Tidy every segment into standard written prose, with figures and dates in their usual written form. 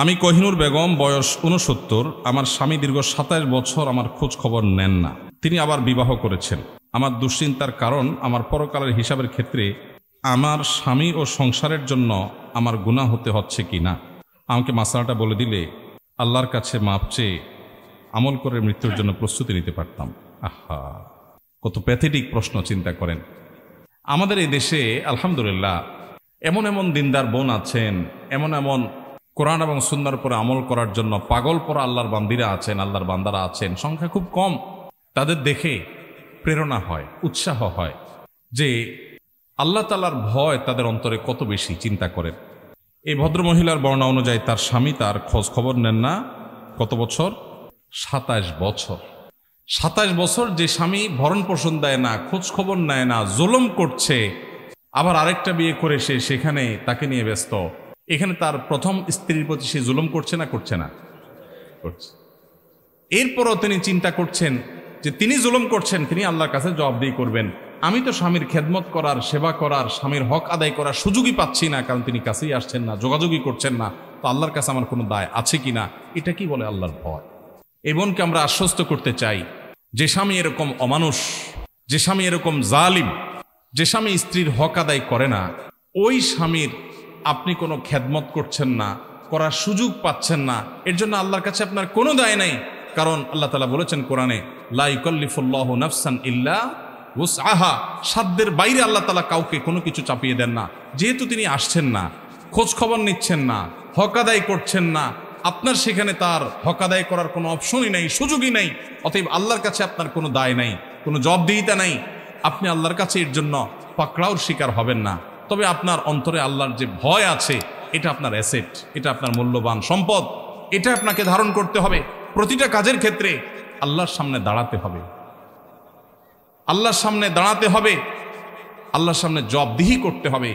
আমি কোহিনুর বেগম, বয়স 69। আমার স্বামী দীর্ঘ 27 বছর আমার খোঁজ খবর নেন না। তিনি আবার বিবাহ করেছেন। আমার দুশ্চিন্তার কারণ, আমার পরকালের হিসাবের ক্ষেত্রে আমার স্বামী ও সংসারের জন্য আমার গুনাহ হতে হচ্ছে কি না। আমাকে মাসলাটা বলে দিলে আল্লাহর কাছে মাপ চেয়ে আমল করে মৃত্যুর জন্য প্রস্তুতি নিতে পারতাম। আহা, কত প্যাথেটিক প্রশ্ন, চিন্তা করেন। আমাদের এই দেশে আলহামদুলিল্লাহ এমন এমন দিনদার বোন আছেন, এমন এমন কোরআন এবং সুন্নাহর উপরে আমল করার জন্য পাগল পরা আল্লাহর বান্দিরা আছেন, আল্লাহর বান্দারা আছেন, সংখ্যা খুব কম। তাদের দেখে প্রেরণা হয়, উৎসাহ হয় যে আল্লাহ তাআলার ভয় তাদের অন্তরে কত বেশি। চিন্তা করেন, এই ভদ্রমহিলার বর্ণনা অনুযায়ী তার স্বামী তার খোঁজ খবর নেন না। কত বছর? 27 বছর। 27 বছর যে স্বামী ভরণ পোষণ দেয় না, খোঁজ খবর নেয় না, জুলুম করছে, আবার আরেকটা বিয়ে করে সেখানে তাকে নিয়ে ব্যস্ত। এখানে তার প্রথম স্ত্রীর প্রতি সে জুলুম করছে না? করছে না? করছে। এরপরও তিনি চিন্তা করছেন যে তিনি জুলুম করছেন, তিনি আল্লাহর কাছে জবাবদিহি করবেন। আমি তো স্বামীর খেদমত করার, সেবা করার, স্বামীর হক আদায় করার সুযোগই পাচ্ছি না, কারণ তিনি কাছেই আসছেন না, যোগাযোগই করছেন না। তো আল্লাহর কাছে আমার কোনো দায় আছে কিনা? এটা কি বলে আল্লাহর ভয়? এই বোনকে আমরা আশ্বস্ত করতে চাই, যে স্বামী এরকম অমানুষ, যে স্বামী এরকম জালিম, যে স্বামী স্ত্রীর হক আদায় করে না, ওই স্বামীর আপনি কোনো খেদমত করছেন না, করার সুযোগ পাচ্ছেন না, এর জন্য আল্লাহর কাছে আপনার কোনো দায় নাই। কারণ আল্লাহ তাআলা বলেছেন কোরআনে, লা ইউকাল্লিফুল্লাহু নাফসান ইল্লা উসআহা। সাধ্যের বাইরে আল্লাহ তাআলা কাউকে কোনো কিছু চাপিয়ে দেন না। যেহেতু তিনি আসছেন না, খোঁজ খবর নিচ্ছেন না, হক আদায় করছেন না, আপনার সেখানে তার হক আদায় করার কোনো অপশনই নাই, সুযোগই নাই। অতএব আল্লাহর কাছে আপনার কোনো দায় নাই, কোনো জবাবদিহিতা নাই। আপনি আল্লাহর কাছে এর জন্য পাকড়াওর শিকার হবেন না। তবে আপনার অন্তরে আল্লাহর যে ভয় আছে, এটা আপনার অ্যাসেট, এটা আপনার মূল্যবান সম্পদ, এটা আপনাকে ধারণ করতে হবে। প্রতিটা কাজের ক্ষেত্রে আল্লাহর সামনে দাঁড়াতে হবে, আল্লাহর সামনে দাঁড়াতে হবে, আল্লাহর সামনে জবাবদিহি করতে হবে।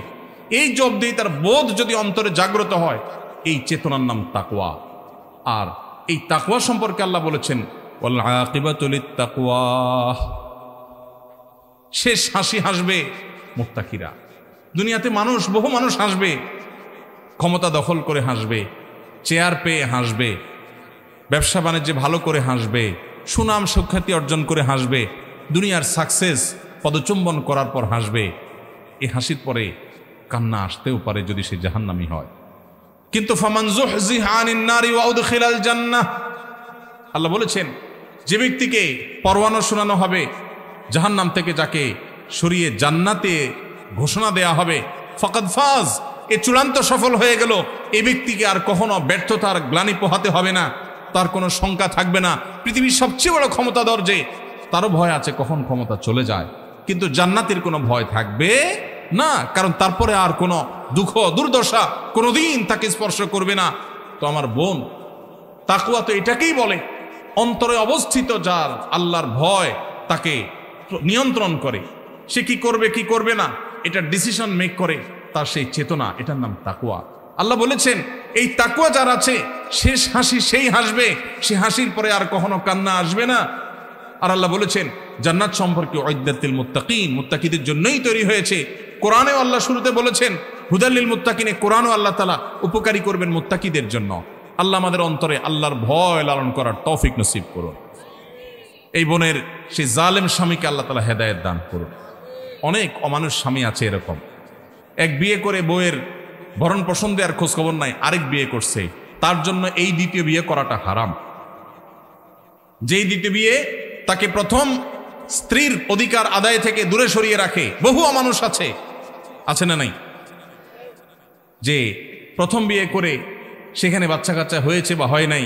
এই জবাবদিহিতার বোধ যদি অন্তরে জাগ্রত হয়, এই চেতনার নাম তাকওয়া। আর এই তাকওয়া সম্পর্কে আল্লাহ বলেছেন, ওয়াল আকিবাতু লিত্তাকওয়া। শেষ হাসি হাসবে মুত্তাকিরা। দুনিয়াতে মানুষ, বহু মানুষ হাসবে, ক্ষমতা দখল করে হাসবে, চেয়ার পেয়ে হাসবে, ব্যবসা বাণিজ্যে ভালো করে হাসবে, সুনাম সুখ্যাতি অর্জন করে হাসবে, দুনিয়ার সাকসেস পদচুম্বন করার পর হাসবে। এই হাসির পরে কান্না আসতেও পারে যদি সে জাহান্নামী হয়। কিন্তু ফামান যুহজিহা আনিন নারি ওয়া উদখিলাল জান্নাহ, আল্লাহ বলেছেন, যে ব্যক্তিকে পরওয়ানা শোনানো হবে জাহান্নাম থেকে, যাকে সরিয়ে জান্নাতে ঘোষণা দেয়া হবে, ফাকাদ ফাজ, এ চূড়ান্ত সফল হয়ে গেল। এই ব্যক্তিকে আর কখনো ব্যর্থতার গ্লানি পোহাতে হবে না, তার কোনো শঙ্কা থাকবে না। পৃথিবীর সবচেয়ে বড় ক্ষমতাধর যে, তারও ভয় আছে কখন ক্ষমতা চলে যায়, কিন্তু জান্নাতের কোনো ভয় থাকবে না, কারণ তারপরে আর কোনো দুঃখ দুর্দশা কোনোদিন তাকে স্পর্শ করবে না। তো আমার বোন, তাকওয়া তো এটাকেই বলে, অন্তরে অবস্থিত যার আল্লাহর ভয় তাকে নিয়ন্ত্রণ করে, সে কি করবে কি করবে না এটা ডিসিশন মেক করে, তার সেই চেতনা, এটার নাম তাকওয়া। আল্লাহ বলেছেন, এই তাকওয়া যার আছে, শেষ হাসি সেই হাসবে, সে হাসির পরে আর কখনো কান্না আসবে না। আর আল্লাহ বলেছেন, জান্নাত সম্পর্কে উইদ্দাতিল মুত্তাকিন, মুত্তাকিদের জন্যই তৈরি হয়েছে। কোরআনেও আল্লাহ শুরুতে বলেছেন হুদাল্লিল মুত্তাকিন, কোরআনও আল্লাহ তাআলা উপকারী করবেন মুত্তাকিদের জন্য। আল্লাহ আমাদের অন্তরে আল্লাহর ভয় লালন করার তৌফিক নসিব করুন। এই বোনের সেই জালেম স্বামীকে আল্লাহ তাআলা হেদায়েত দান করুন। অনেক অমানুষ স্বামী আছে এরকম, এক বিয়ে করে বউয়ের ভরণ পোষণ দেওয়ার খোঁজ খবর নাই, আরেক বিয়ে করছে, তার জন্য এই দ্বিতীয় বিয়ে করাটা হারাম। যেই দ্বিতীয় বিয়ে তাকে প্রথম স্ত্রীর অধিকার আদায় থেকে দূরে সরিয়ে রাখে, বহু অমানুষ আছে, আছে না নাই? যে প্রথম বিয়ে করে সেখানে বাচ্চা কাচ্চা হয়েছে বা হয় নাই,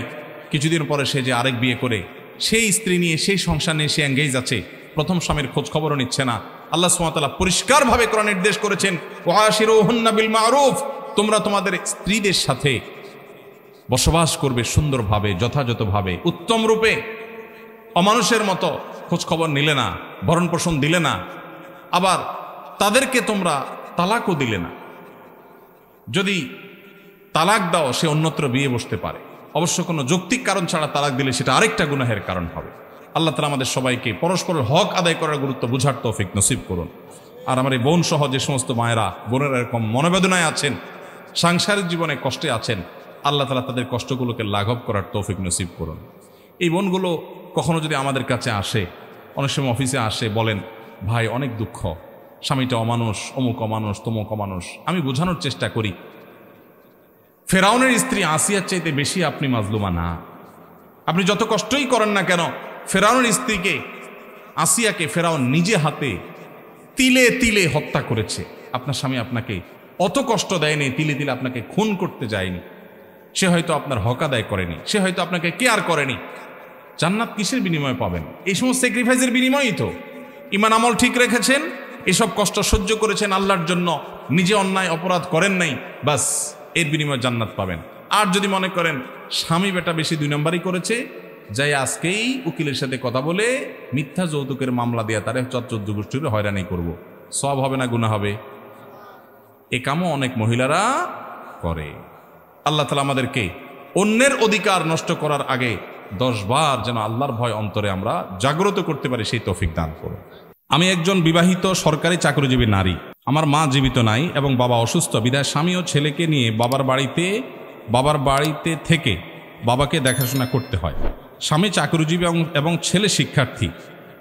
কিছুদিন পরে সে যে আরেক বিয়ে করে সেই স্ত্রী নিয়ে, সেই সংসার নিয়ে সে এঙ্গেজ আছে, প্রথম স্বামীর খোঁজ খবরও নিচ্ছে না। আল্লাহ সুবহানাহু ওয়া তাআলা পরিষ্কারভাবে কোরআন নির্দেশ করেছেন, ওয়াশিরুহুন্না বিল মারুফ, তোমরা তোমাদের স্ত্রীদের সাথে বসবাস করবে সুন্দরভাবে, যথাযথভাবে, উত্তম রূপে। অমানুষের মতো খোঁজ খবর নিলে না, ভরণ পোষণ দিলে না, আবার তাদেরকে তোমরা তালাকও দিলে না। যদি তালাক দাও, সে অন্যত্র বিয়ে বসতে পারে, অবশ্য কোনো যৌক্তিক কারণ ছাড়া তালাক দিলে সেটা আরেকটা গুনাহের কারণ হবে। আল্লাহ তাআলা আমাদের সবাইকে পরস্পরের হক আদায় করার গুরুত্ব বুঝার তৌফিক নসিব করুন। আর আমার এই বোন সহ যে সমস্ত মায়েরা, বোনেরা এরকম মনোবেদনায় আছেন, সাংসারিক জীবনে কষ্টে আছেন, আল্লাহ তাআলা তাদের কষ্টগুলোকে লাঘব করার তৌফিক নসিব করুন। এই বোনগুলো কখনো যদি আমাদের কাছে আসে, অনেক সময় অফিসে আসে, বলেন ভাই অনেক দুঃখ, স্বামীটা অমানুষ, অমুক অমানুষ, তমুক অমানুষ। আমি বোঝানোর চেষ্টা করি ফেরাউনের স্ত্রী আসিয়ার চাইতে বেশি আপনি মাজলুমা না। আপনি যত কষ্টই করেন না কেন, ফেরাউনের স্ত্রীকে, আসিয়াকে ফেরাউন নিজে হাতে তিলে তিলে হত্যা করেছে। আপনার স্বামী আপনাকে অত কষ্ট দেয়নি, তিলে তিলে আপনাকে খুন করতে যায়নি। সে হয়তো আপনার হক আদায় করেনি, সে হয়তো আপনাকে কেয়ার করেনি। জান্নাত কিসের বিনিময়ে পাবেন? এই সমস্ত স্যাক্রিফাইসের বিনিময়ই তো। ঈমান আমল ঠিক রেখেছেন, এসব কষ্ট সহ্য করেছেন আল্লাহর জন্য, নিজে অন্যায় অপরাধ করেন নাই, বাস এর বিনিময়ে জান্নাত পাবেন। আর যদি মনে করেন স্বামী বেটা বেশি 2 নম্বরই করেছে, যাই আজকেই উকিলের সাথে কথা বলে মিথ্যা যৌতুকের মামলা দিয়ে তারে 14 গোষ্ঠীর হয়রানি করব, সব হবে না গুনাহ হবে? এ কামও অনেক মহিলারা করে। আল্লাহ তাআলা আমাদেরকে অন্যের অধিকার নষ্ট করার আগে 10 বার যেন আল্লাহর ভয় অন্তরে আমরা জাগ্রত করতে পারি, সেই তৌফিক দান করুন। আমি একজন বিবাহিত সরকারি চাকরিজীবী নারী। আমার মা জীবিত নাই এবং বাবা অসুস্থ, বিধায় স্বামী ও ছেলেকে নিয়ে বাবার বাড়িতে থেকে বাবাকে দেখাশোনা করতে হয়। স্বামী চাকরিজীবী এবং ছেলে শিক্ষার্থী।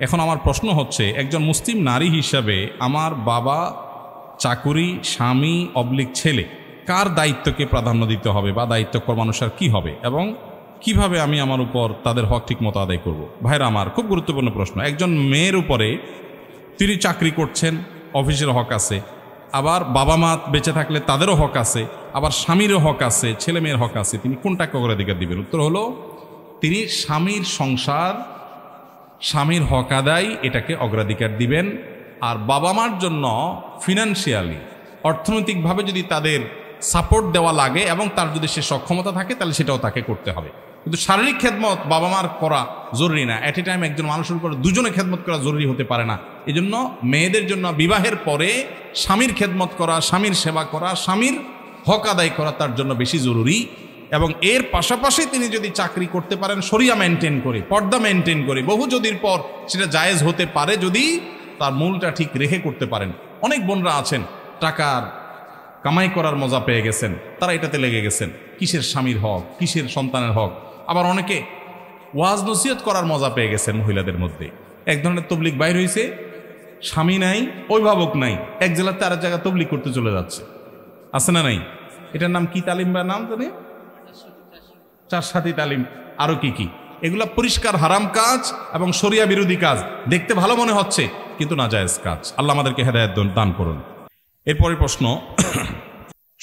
এখন আমার প্রশ্ন হচ্ছে, একজন মুসলিম নারী হিসাবে আমার বাবা চাকুরি, স্বামী অবলিক ছেলে, কার দায়িত্বকে প্রাধান্য দিতে হবে বা দায়িত্বকর মানুষের কি হবে, এবং কিভাবে আমি আমার উপর তাদের হক ঠিক মতো আদায় করব? ভাইরা আমার, খুব গুরুত্বপূর্ণ প্রশ্ন। একজন মেয়ের উপরে, তিনি চাকরি করছেন, অফিসের হক আছে, আবার বাবা মা বেঁচে থাকলে তাদেরও হক আছে, আবার স্বামীরও হক আছে, ছেলে মেয়ের হক আছে। তিনি কোনটাকে অগ্রাধিকার দিবেন? উত্তর হলো, তিনি স্বামীর সংসার, স্বামীর হক আদায়, এটাকে অগ্রাধিকার দিবেন। আর বাবা মার জন্য ফিনান্সিয়ালি, অর্থনৈতিকভাবে যদি তাদের সাপোর্ট দেওয়া লাগে এবং তার যদি সে সক্ষমতা থাকে, তাহলে সেটাও তাকে করতে হবে। কিন্তু শারীরিক খেদমত বাবা মার করা জরুরি না। এট এ টাইম একজন মানুষের উপর দুজনে খেদমত করা জরুরি হতে পারে না। এই জন্য মেয়েদের জন্য বিবাহের পরে স্বামীর খেদমত করা, স্বামীর সেবা করা, স্বামীর হক আদায় করা তার জন্য বেশি জরুরি। এবং এর পাশাপাশি তিনি যদি চাকরি করতে পারেন শরিয়া মেনটেন করে, পর্দা মেনটেন করে, বহু যদির পর সেটা জায়েজ হতে পারে যদি তার মূলটা ঠিক রেখে করতে পারেন। অনেক বোনরা আছেন টাকার কামাই করার মজা পেয়ে গেছেন, তারা এটাতে লেগে গেছেন, কিসের স্বামীর হক, কিসের সন্তানের হক। আবার অনেকে ওয়াজ নসিহত করার মজা পেয়ে গেছেন মহিলাদের মধ্যে। এক ধরনের তবলিগ বাইর হয়েছে, স্বামী নাই, অভিভাবক নাই, এক জেলাতে আরেক জায়গায় তবলিগ করতে চলে যাচ্ছে, আছে না নাই? এটার নাম কি তালিম বা নাম জানি, 4 সাথী তালিম, আরো কি কি। এগুলা পরিষ্কার হারাম কাজ এবং শরিয়া বিরোধী কাজ। দেখতে ভালো মনে হচ্ছে কিন্তু নাজায়েজ কাজ। আল্লাহ আমাদেরকে হেদায়েত দান করুন। এরপরে প্রশ্ন,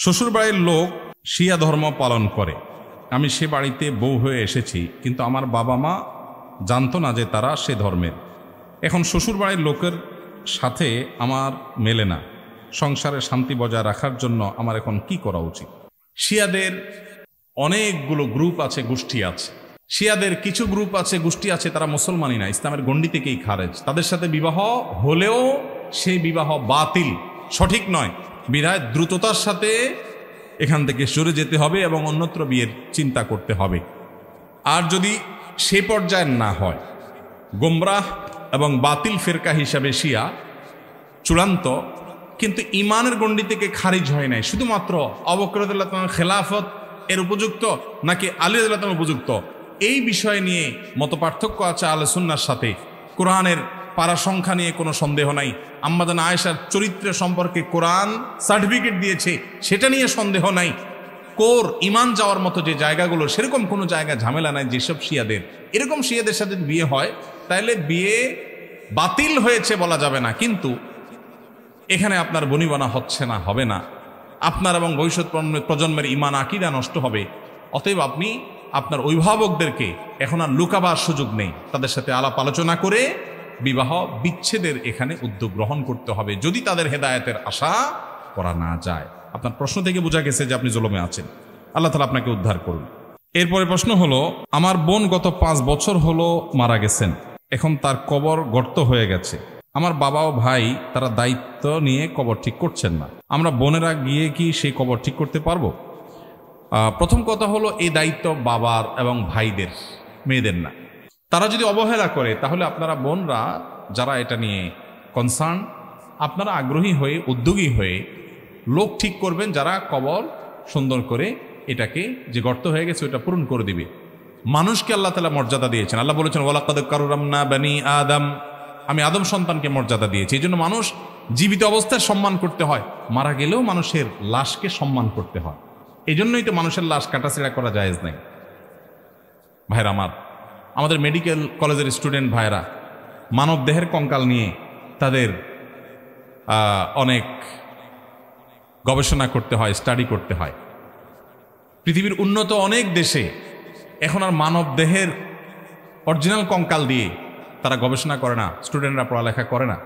শ্বশুর বাড়ির লোক শিয়া ধর্ম পালন করে, আমি সে বাড়িতে বউ হয়ে এসেছি, কিন্তু আমার বাবা মা জানতো না যে তারা সে ধর্মের। এখন শ্বশুর বাড়ির লোকের সাথে আমার মেলে না, সংসারে শান্তি বজায় রাখার জন্য আমার এখন কি করা উচিত? শিয়াদের অনেকগুলো গ্রুপ আছে, গোষ্ঠী আছে। শিয়াদের কিছু গ্রুপ আছে, গোষ্ঠী আছে, তারা মুসলমানই না, ইসলামের গণ্ডি থেকেই খারেজ। তাদের সাথে বিবাহ হলেও সেই বিবাহ বাতিল, সঠিক নয়। বিধায় দ্রুততার সাথে এখান থেকে সরে যেতে হবে এবং অন্যত্র বিয়ের চিন্তা করতে হবে। আর যদি সে পর্যায়ে না হয়, গোমরাহ এবং বাতিল ফেরকা হিসাবে শিয়া চূড়ান্ত, কিন্তু ইমানের গণ্ডি থেকে খারিজ হয় নাই, শুধুমাত্র আবু বকর রাদিয়াল্লাহু তাআলার খেলাফত এর উপযুক্ত নাকি আলী রাদিয়াল্লাহু তাআলা উপযুক্ত, এই বিষয় নিয়ে মতপার্থক্য আছে আহলে সুন্নাহর সাথে। কোরআনের পারা সংখ্যা নিয়ে কোনো সন্দেহ নাই। আম্মাজান আয়েশার চরিত্র সম্পর্কে কোরআন সার্টিফিকেট দিয়েছে, সেটা নিয়ে সন্দেহ নাই। কোর ইমান যাওয়ার মতো যে জায়গাগুলো, সেরকম কোনো জায়গা ঝামেলা নাই। যেসব শিয়াদের, এরকম শিয়াদের সাথে বিয়ে হয়, তাইলে বিয়ে বাতিল হয়েছে বলা যাবে না, কিন্তু এখানে আপনার বনিবনা হচ্ছে না, হবে না, আপনার এবং ভবিষ্যৎ প্রজন্মের ইমান আকীদা নষ্ট হবে। অতএব আপনি আপনার অভিভাবকদেরকে এখন আর লুকাবার সুযোগ নেই, তাদের সাথে আলাপ আলোচনা করে বিবাহ বিচ্ছেদের এখানে উদ্যোগ গ্রহণ করতে হবে, যদি তাদের হেদায়েতের আশা করা না যায়। আপনার প্রশ্ন থেকে বোঝা গেছে যে আপনি জুলুমে আছেন। আল্লাহ তাআলা আপনাকে উদ্ধার করুন। এরপরে প্রশ্ন হলো, আমার বোন গত 5 বছর হলো মারা গেছেন, এখন তার কবর গর্ত হয়ে গেছে। আমার বাবা ও ভাই তারা দায়িত্ব নিয়ে কবর ঠিক করছেন না, আমরা বোনেরা গিয়ে কি সেই কবর ঠিক করতে পারবো? প্রথম কথা হলো, এই দায়িত্ব বাবার এবং ভাইদের, মেয়েদের না। তারা যদি অবহেলা করে, তাহলে আপনারা বোনরা যারা এটা নিয়ে কনসার্ন, আপনারা আগ্রহী হয়ে, উদ্যোগী হয়ে লোক ঠিক করবেন যারা কবর সুন্দর করে এটাকে যে গর্ত হয়ে গেছে ওটা পূরণ করে দিবে। মানুষকে আল্লাহ তাআলা মর্যাদা দিয়েছেন। আল্লাহ বলেছেন ওয়ালাকাদ কাররামনা বানি আদম, আমি আদম সন্তানকে মর্যাদা দিয়েছি। এই জন্য মানুষ জীবিত অবস্থায় সম্মান করতে হয়, মারা গেলেও মানুষের লাশকে সম্মান করতে হয়। এই জন্যই তো মানুষের লাশ কাটাছেড়া করা জায়েজ নাই। ভাইরা আমার, আমাদের মেডিকেল কলেজের স্টুডেন্ট ভাইরা মানব দেহের কঙ্কাল নিয়ে তাদের অনেক গবেষণা করতে হয়, স্টাডি করতে হয়। পৃথিবীর উন্নত অনেক দেশে এখন আর মানব দেহের অরিজিনাল কঙ্কাল দিয়ে তারা গবেষণা করে না, স্টুডেন্টরা পড়ালেখা করে না।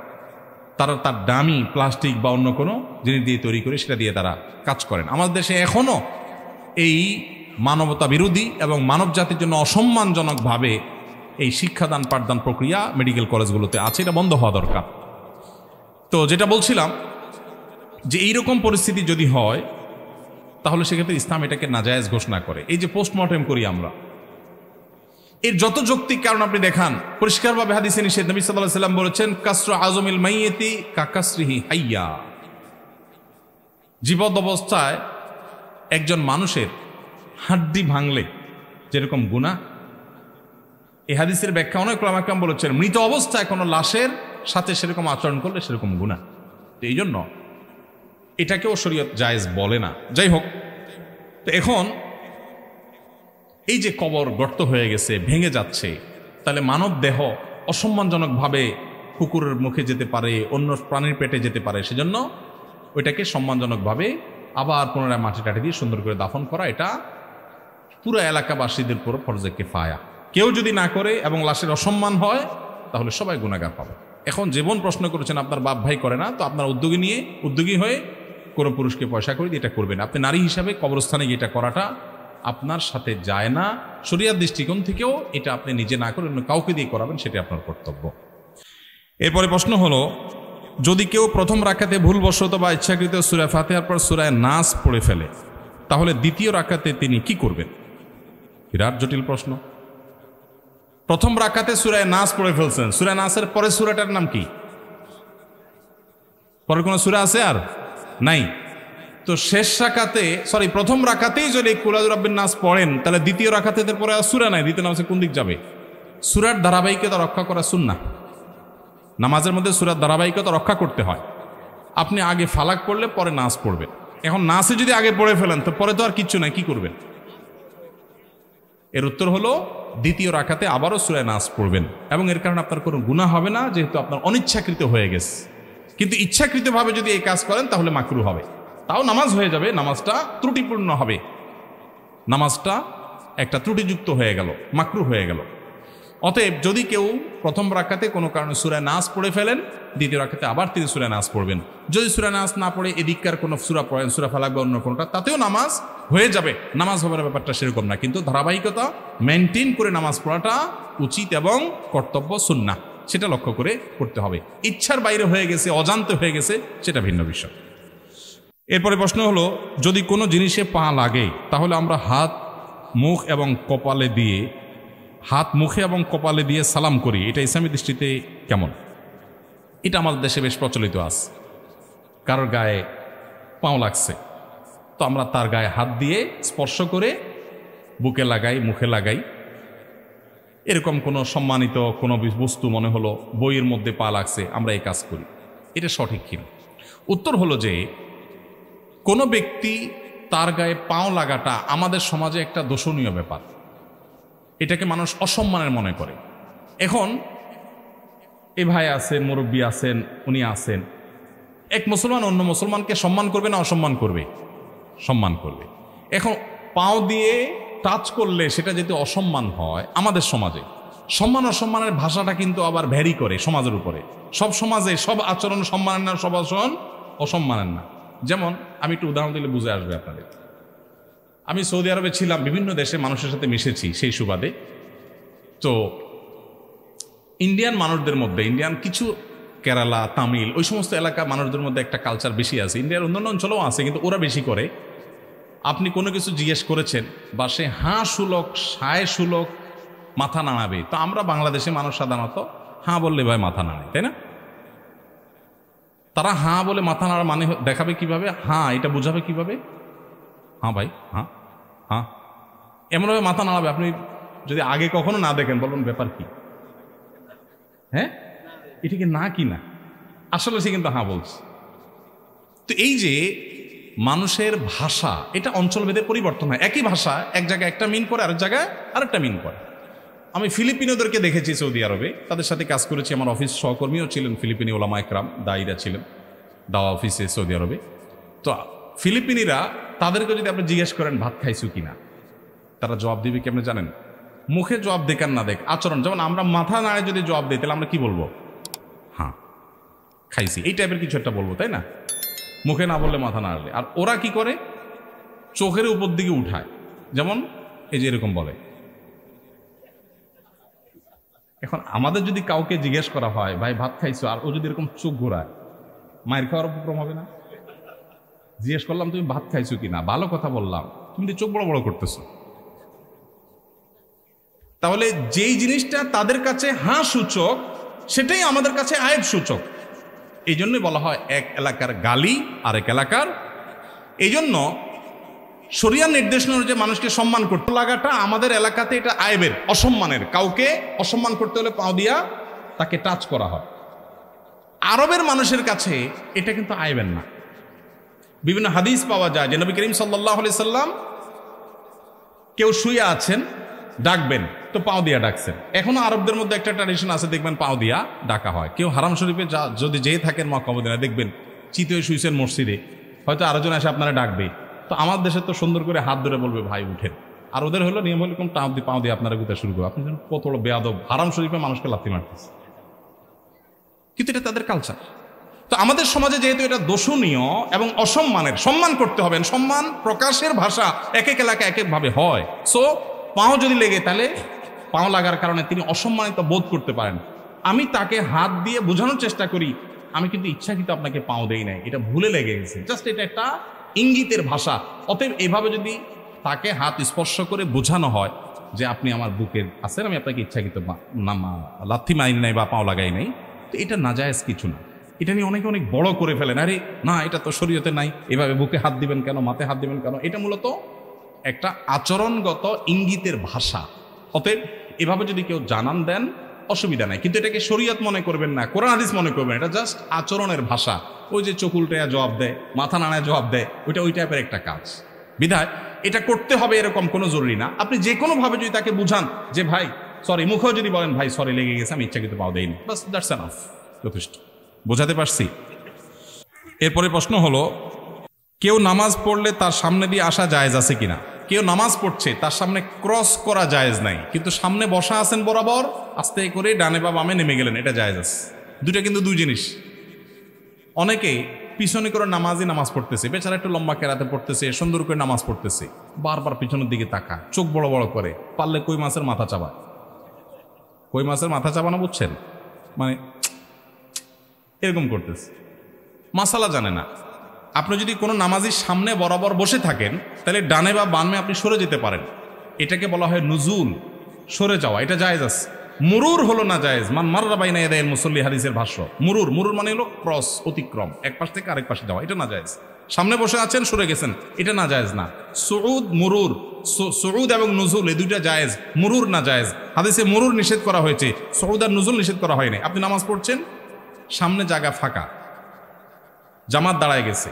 তারা তার দামি প্লাস্টিক বা অন্য কোনো জিনিস দিয়ে তৈরি করে সেটা দিয়ে তারা কাজ করেন। আমাদের দেশে এখনও এই মানবতা বিরোধী এবং মানব জাতির জন্য অসম্মানজনকভাবে এই শিক্ষাদান পাঠদান প্রক্রিয়া মেডিকেল কলেজগুলোতে আছে, এটা বন্ধ হওয়া দরকার। তো যেটা বলছিলাম যে এইরকম পরিস্থিতি যদি হয় তাহলে সেক্ষেত্রে ইসলাম এটাকে নাজায়েজ ঘোষণা করে। এই যে পোস্টমর্টেম করি আমরা, এর যত যৌক্তিক কারণ আপনি দেখান, পরিষ্কারভাবে হাদিসে নিষেধ। নবী সাল্লাল্লাহু আলাইহি ওয়াসাল্লাম বলেছেন কাসরু আযমিল মাইয়িতি কাকাসরিহি হাইয়া, জীবত অবস্থায় একজন মানুষের হাড্ডি ভাঙলে যেরকম গুনাহ, এই হাদিসের ব্যাখ্যা অনেক উলামা কেরাম বলেছেন মৃত অবস্থায় কোনো লাশের সাথে সেরকম আচরণ করলে সেরকম গুনাহ। তো এই জন্য এটাকেও শরীয়ত জায়েজ বলে না। যাই হোক, তো এখন এই যে কবর গর্ত হয়ে গেছে, ভেঙে যাচ্ছে, তাহলে মানব দেহ অসম্মানজনকভাবে কুকুরের মুখে যেতে পারে, অন্য প্রাণীর পেটে যেতে পারে। সেজন্য ওইটাকে সম্মানজনকভাবে আবার পুনরায় মাটি টাটি দিয়ে সুন্দর করে দাফন করা, এটা পুরো এলাকাবাসীদের পুরো ফরজে কিফায়া। কেউ যদি না করে এবং লাশের অসম্মান হয় তাহলে সবাই গুনাহগার পাবে। এখন জীবন প্রশ্ন করেছেন আপনার বাপ ভাই করে না, তো আপনার উদ্যোগী হয়ে কোনো পুরুষকে পয়সা করে দিয়ে এটা করবেন। আপনি নারী হিসাবে কবরস্থানে গিয়ে এটা করাটা আপনার সাথে যায় না। শরিয়ার দৃষ্টিকোণ থেকেও এটা আপনি নিজে না করে অন্য কাউকে দিয়ে করাবেন, সেটা আপনার কর্তব্য। এরপরে প্রশ্ন হলো, যদি কেউ প্রথম রাকাতে ভুলবশত বা ইচ্ছাকৃত সূরা ফাতিহার পর সূরা নাস পড়ে ফেলে তাহলে দ্বিতীয় রাকাতে তিনি কি করবেন? বিরাট জটিল প্রশ্ন। প্রথম রাকাতে সূরা নাস পড়ে ফেলছেন, সূরা নাসের পরে সূরাটার নাম কি? পরে কোনো সূরা আছে আর নাই। তো শেষ রাকাতে, প্রথম রাকাতেই যদি কুল আউযু বিরাব্বিন নাস পড়েন তাহলে দ্বিতীয় রাকাতে পরে আর সূরা নাই, দ্বিতীয় নামাজে কোন দিক যাবে? সূরার ধারাবাহিকতা রক্ষা করা সুন্নাহ। নামাজের মধ্যে সূরার ধারাবাহিকতা রক্ষা করতে হয়। আপনি আগে ফালাক পড়লে পরে নাস পড়বেন। এখন নাসে যদি আগে পড়ে ফেলেন তো পরে তো আর কিচ্ছু নাই, কি করবেন? এর উত্তর হলো দ্বিতীয় রাকাতে আবারও সূরা নাস পড়বেন এবং এর কারণে আপনার কোনো গুনাহ হবে না, যেহেতু আপনার অনিচ্ছাকৃত হয়ে গেছে। কিন্তু ইচ্ছাকৃতভাবে যদি এই কাজ করেন তাহলে মাকরুহ হবে। তাও নামাজ হয়ে যাবে, নামাজটা ত্রুটিপূর্ণ হবে, নামাজটা একটা ত্রুটিযুক্ত হয়ে গেল, মাকরুহ হয়ে গেল। অতএব যদি কেউ প্রথম রাকাতে কোনো কারণে সূরা নাস পড়ে ফেলেন, দ্বিতীয় রাকাতে আবার তিনি সূরা নাস পড়বেন। যদি সূরা নাস না পড়ে এদিককার কোনো সূরা পড়েন, সূরা ফালাক বা অন্য কোনোটা, তাতেও নামাজ হয়ে যাবে। নামাজ হবার ব্যাপারটা সেরকম না, কিন্তু ধারাবাহিকতা মেনটেন করে নামাজ পড়াটা উচিত এবং কর্তব্য, সুন্নাহ, সেটা লক্ষ্য করে করতে হবে। ইচ্ছার বাইরে হয়ে গেছে, অজান্তে হয়ে গেছে, সেটা ভিন্ন বিষয়। এরপরে প্রশ্ন হলো, যদি কোনো জিনিসে পা লাগে তাহলে আমরা হাত মুখে এবং কপালে দিয়ে সালাম করি, এটা ইসলামী দৃষ্টিতে কেমন? এটা আমাদের দেশে বেশ প্রচলিত আছে। কারোর গায়ে পাও লাগছে তো আমরা তার গায়ে হাত দিয়ে স্পর্শ করে বুকে লাগাই, মুখে লাগাই। এরকম কোনো সম্মানিত কোনো বস্তু মনে হলো বইয়ের মধ্যে পা লাগছে, আমরা এই কাজ করি, এটা সঠিক কিনা? উত্তর হলো যে কোনো ব্যক্তি তার গায়ে পাও লাগাটা আমাদের সমাজে একটা দোষণীয় ব্যাপার, এটাকে মানুষ অসম্মানের মনে করে। এখন এ ভাই আছেন, মুরব্বী আছেন, উনি আছেন, এক মুসলমান অন্য মুসলমানকে সম্মান করবে না অসম্মান করবে? সম্মান করবে। এখন পাও দিয়ে টাচ করলে সেটা যদি অসম্মান হয়, আমাদের সমাজে সম্মান অসম্মানের ভাষাটা কিন্তু আবার ভ্যারি করে সমাজের উপরে। সব সমাজে সব আচরণ সম্মানের না, সব আচরণ অসম্মানের না। যেমন আমি একটু উদাহরণ দিলে বুঝে আসবে আপনাদের। আমি সৌদি আরবে ছিলাম, বিভিন্ন দেশে মানুষের সাথে মিশেছি সেই সুবাদে। তো ইন্ডিয়ান মানুষদের মধ্যে, ইন্ডিয়ান কিছু কেরালা, তামিল, ওই সমস্ত এলাকার মানুষদের মধ্যে একটা কালচার বেশি আছে। ইন্ডিয়ার অন্যান্য অঞ্চলেও আছে, কিন্তু ওরা বেশি করে। আপনি কোনো কিছু জিজ্ঞেস করেছেন বা সে হাঁ শুলক, সায় শুলক মাথা নাড়াবে, তো আমরা বাংলাদেশে মানুষ সাধারণত হাঁ বললে ভাই মাথা নাড়ে, তাই না? তারা হাঁ বলে মাথা নাড়া মানে দেখাবে কিভাবে? হাঁ, এটা বোঝাবে কিভাবে? হ্যাঁ ভাই, হ্যাঁ, হ্যাঁ, এমনভাবে মাথা নাড়াবে আপনি যদি আগে কখনো না দেখেন, বলবেন ব্যাপার কি, হ্যাঁ এটিকে না কি না, আসলে সে কিন্তু হ্যাঁ বলছে। তো এই যে মানুষের ভাষা, এটা অঞ্চলভেদে পরিবর্তন হয়। একই ভাষা এক জায়গায় একটা মিন করে, আরেক জায়গায় আরেকটা মিন করে। আমি ফিলিপিনোদেরকে দেখেছি সৌদি আরবে, তাদের সাথে কাজ করেছি। আমার অফিস সহকর্মীও ছিলেন ফিলিপিনি ওলামা একরাম, দায়ীরা ছিলেন দাওয়া অফিসে সৌদি আরবে। তো ফিলিপিনিরা, তাদেরকে যদি আপনি জিজ্ঞেস করেন ভাত খাইছো কিনা, তারা জবাব দিবে কি আপনি জানেন? মুখে জবাব দেখান না দেখ, আচরণ। যেমন আমরা মাথা নাড়ে যদি জবাব দিই, তাহলে আমরা কি বলবো? হ্যাঁ খাইছি, এই টাইপের কিছু একটা বলবো, তাই না? মুখে না বললে মাথা নাড়লে। আর ওরা কি করে? চোখের উপর দিকে উঠায়, যেমন এই যে এরকম বলে। এখন আমাদের যদি কাউকে জিজ্ঞেস করা হয় ভাই ভাত খাইছো, আর ও যদি এরকম চোখ ঘোরায়, মায়ের খাওয়ার উপক্রম হবে না? জিজ্ঞেস করলাম তুমি ভাত খাইছো কিনা, ভালো কথা বললাম, তুমি চোখ বড় বড় করতেছো। তাহলে যেই জিনিসটা তাদের কাছে হাঁ সূচক, সেটাই আমাদের কাছে আয়েব সূচক। এই জন্যই বলা হয় এক এলাকার গালি আরেক এলাকার। এই জন্য শরিয়ার নির্দেশনা অনুযায়ী মানুষকে সম্মান করতে লাগাটা আমাদের এলাকাতে এটা আয়েবের, অসম্মানের। কাউকে অসম্মান করতে হলে পাও দিয়া তাকে টাচ করা হয়। আরবের মানুষের কাছে এটা কিন্তু আয়েবের না। বিভিন্ন হাদিস পাওয়া যায় যে নবী করিম সাল্লাল্লাহু আলাইহি সাল্লাম কেউ শুয়ে আছেন, ডাকবেন তো পাও দিয়া ডাকছেন। এখনো আরবদের মধ্যে একটা ট্র্যাডিশন আছে, দেখবেন পাও দিয়া ডাকা হয়। কেউ হারাম শরীফে যদি যেয়ে থাকেন মক্কা মদিনা, দেখবেন চিত হয়ে শুয়েছেন মসজিদে, হয়তো আরেকজন এসে আপনারা ডাকবে, তো আমার দেশে তো সুন্দর করে হাত ধরে বলবে ভাই উঠেন। আর ওদের হলো নিয়ম হলো পাও দিয়ে আপনারা গুতা শুরু করবে। আপনি কত বড় বেয়াদব, হারাম শরীফে মানুষকে লাথি মারতেছে, কিন্তু এটা তাদের কালচার। তো আমাদের সমাজে যেহেতু এটা দোষণীয় এবং অসম্মানের, সম্মান করতে হবে, সম্মান প্রকাশের ভাষা এক এক এলাকায় এক একভাবে হয়। সো পাও যদি লেগে, তাহলে পাও লাগার কারণে তিনি অসম্মানিত বোধ করতে পারেন। আমি তাকে হাত দিয়ে বোঝানোর চেষ্টা করি, আমি কিন্তু ইচ্ছাকৃত আপনাকে পাও দেই নাই, এটা ভুলে লেগে গেছে, জাস্ট এটা একটা ইঙ্গিতের ভাষা। অতএব এভাবে যদি তাকে হাত স্পর্শ করে বোঝানো হয় যে আপনি আমার বুকের আছেন, আমি আপনাকে ইচ্ছাকৃত লাথি মারি নাই বা পাও লাগাই নাই, তো এটা নাজায়েজ কিছু না। এটা নিয়ে অনেকে অনেক বড় করে ফেলেন, আরে না এটা তো শরীয়তে নাই, এভাবে বুকে হাত দিবেন কেন, মাথায় হাত দিবেন কেন। এটা মূলত একটা আচরণগত ইঙ্গিতের ভাষা। অতএব এভাবে যদি কেউ জানান দেন অসুবিধা নাই, কিন্তু এটাকে শরীয়ত মনে করবেন না, কোরআন হাদিস মনে করবেন, এটা জাস্ট আচরণের ভাষা। ওই যে চোখ উল্টায়া জবাব দেয়, মাথা নাড়ায় জবাব দেয়, ওইটা ওই টাইপের একটা কাজ। বিধায় এটা করতে হবে এরকম কোনো জরুরি না। আপনি যে কোনোভাবে যদি তাকে বুঝান যে ভাই সরি, মুখেও যদি বলেন ভাই সরি লেগে গেছে, আমি ইচ্ছাকৃত পাও দেইনি, বাস দ্যাটস এনাফ, যথেষ্ট। বোঝাতে পারছি? এরপরে প্রশ্ন হলো, কেউ নামাজ পড়লে তার সামনে দিয়ে আসা জায়েজ আছে কিনা? কেউ নামাজ পড়ছে, তার সামনে ক্রস করা জায়েজ নাই, কিন্তু সামনে বসা আছেন বরাবর, আস্তে করে ডানে বা বামে নেমে গেলেন, এটা জায়েজ আছে। দুইটা কিন্তু দুই জিনিস। অনেকে পিছনে করে নামাজ পড়তেছে, বেচারা একটু লম্বা কেরাতে পড়তেছে, সুন্দর করে নামাজ পড়তেছে, বারবার পিছনের দিকে তাকায়, চোখ বড় বড় করে, পারলে কই মাছের মাথা চাবায়। কই মাছের মাথা চাবানো বুঝছেন? মানে এরকম করতেছে, মাসালা জানে না। আপনি যদি কোনো নামাজির সামনে বরাবর বসে থাকেন, তাহলে ডানে বা বামে আপনি সরে যেতে পারেন। এটাকে বলা হয় নুজুল, সরে যাওয়া, এটা জায়েজ আছে। মুরুর হলো না জায়েজ। মান মাররা বাইনা ইয়াদাইল মুসাল্লি, হাদিসের ভাষ্য। মুরুর মানে হলো ক্রস, অতিক্রম, এক পাশ থেকে আরেক পাশে যাওয়া, এটা না জায়েজ। সামনে বসে আছেন, সরে গেছেন, এটা না জায়েজ না। সুউদ মুরুর, সুউদ এবং নুজুল এই দুইটা জায়েজ, মুরুর না জায়েজ। হাদিসে মুরুর নিষেধ করা হয়েছে, সুউদ আর নুজুল নিষেধ করা হয়নি। আপনি নামাজ পড়ছেন, সামনে জায়গা ফাঁকা, জামাত দাঁড়ায় গেছে,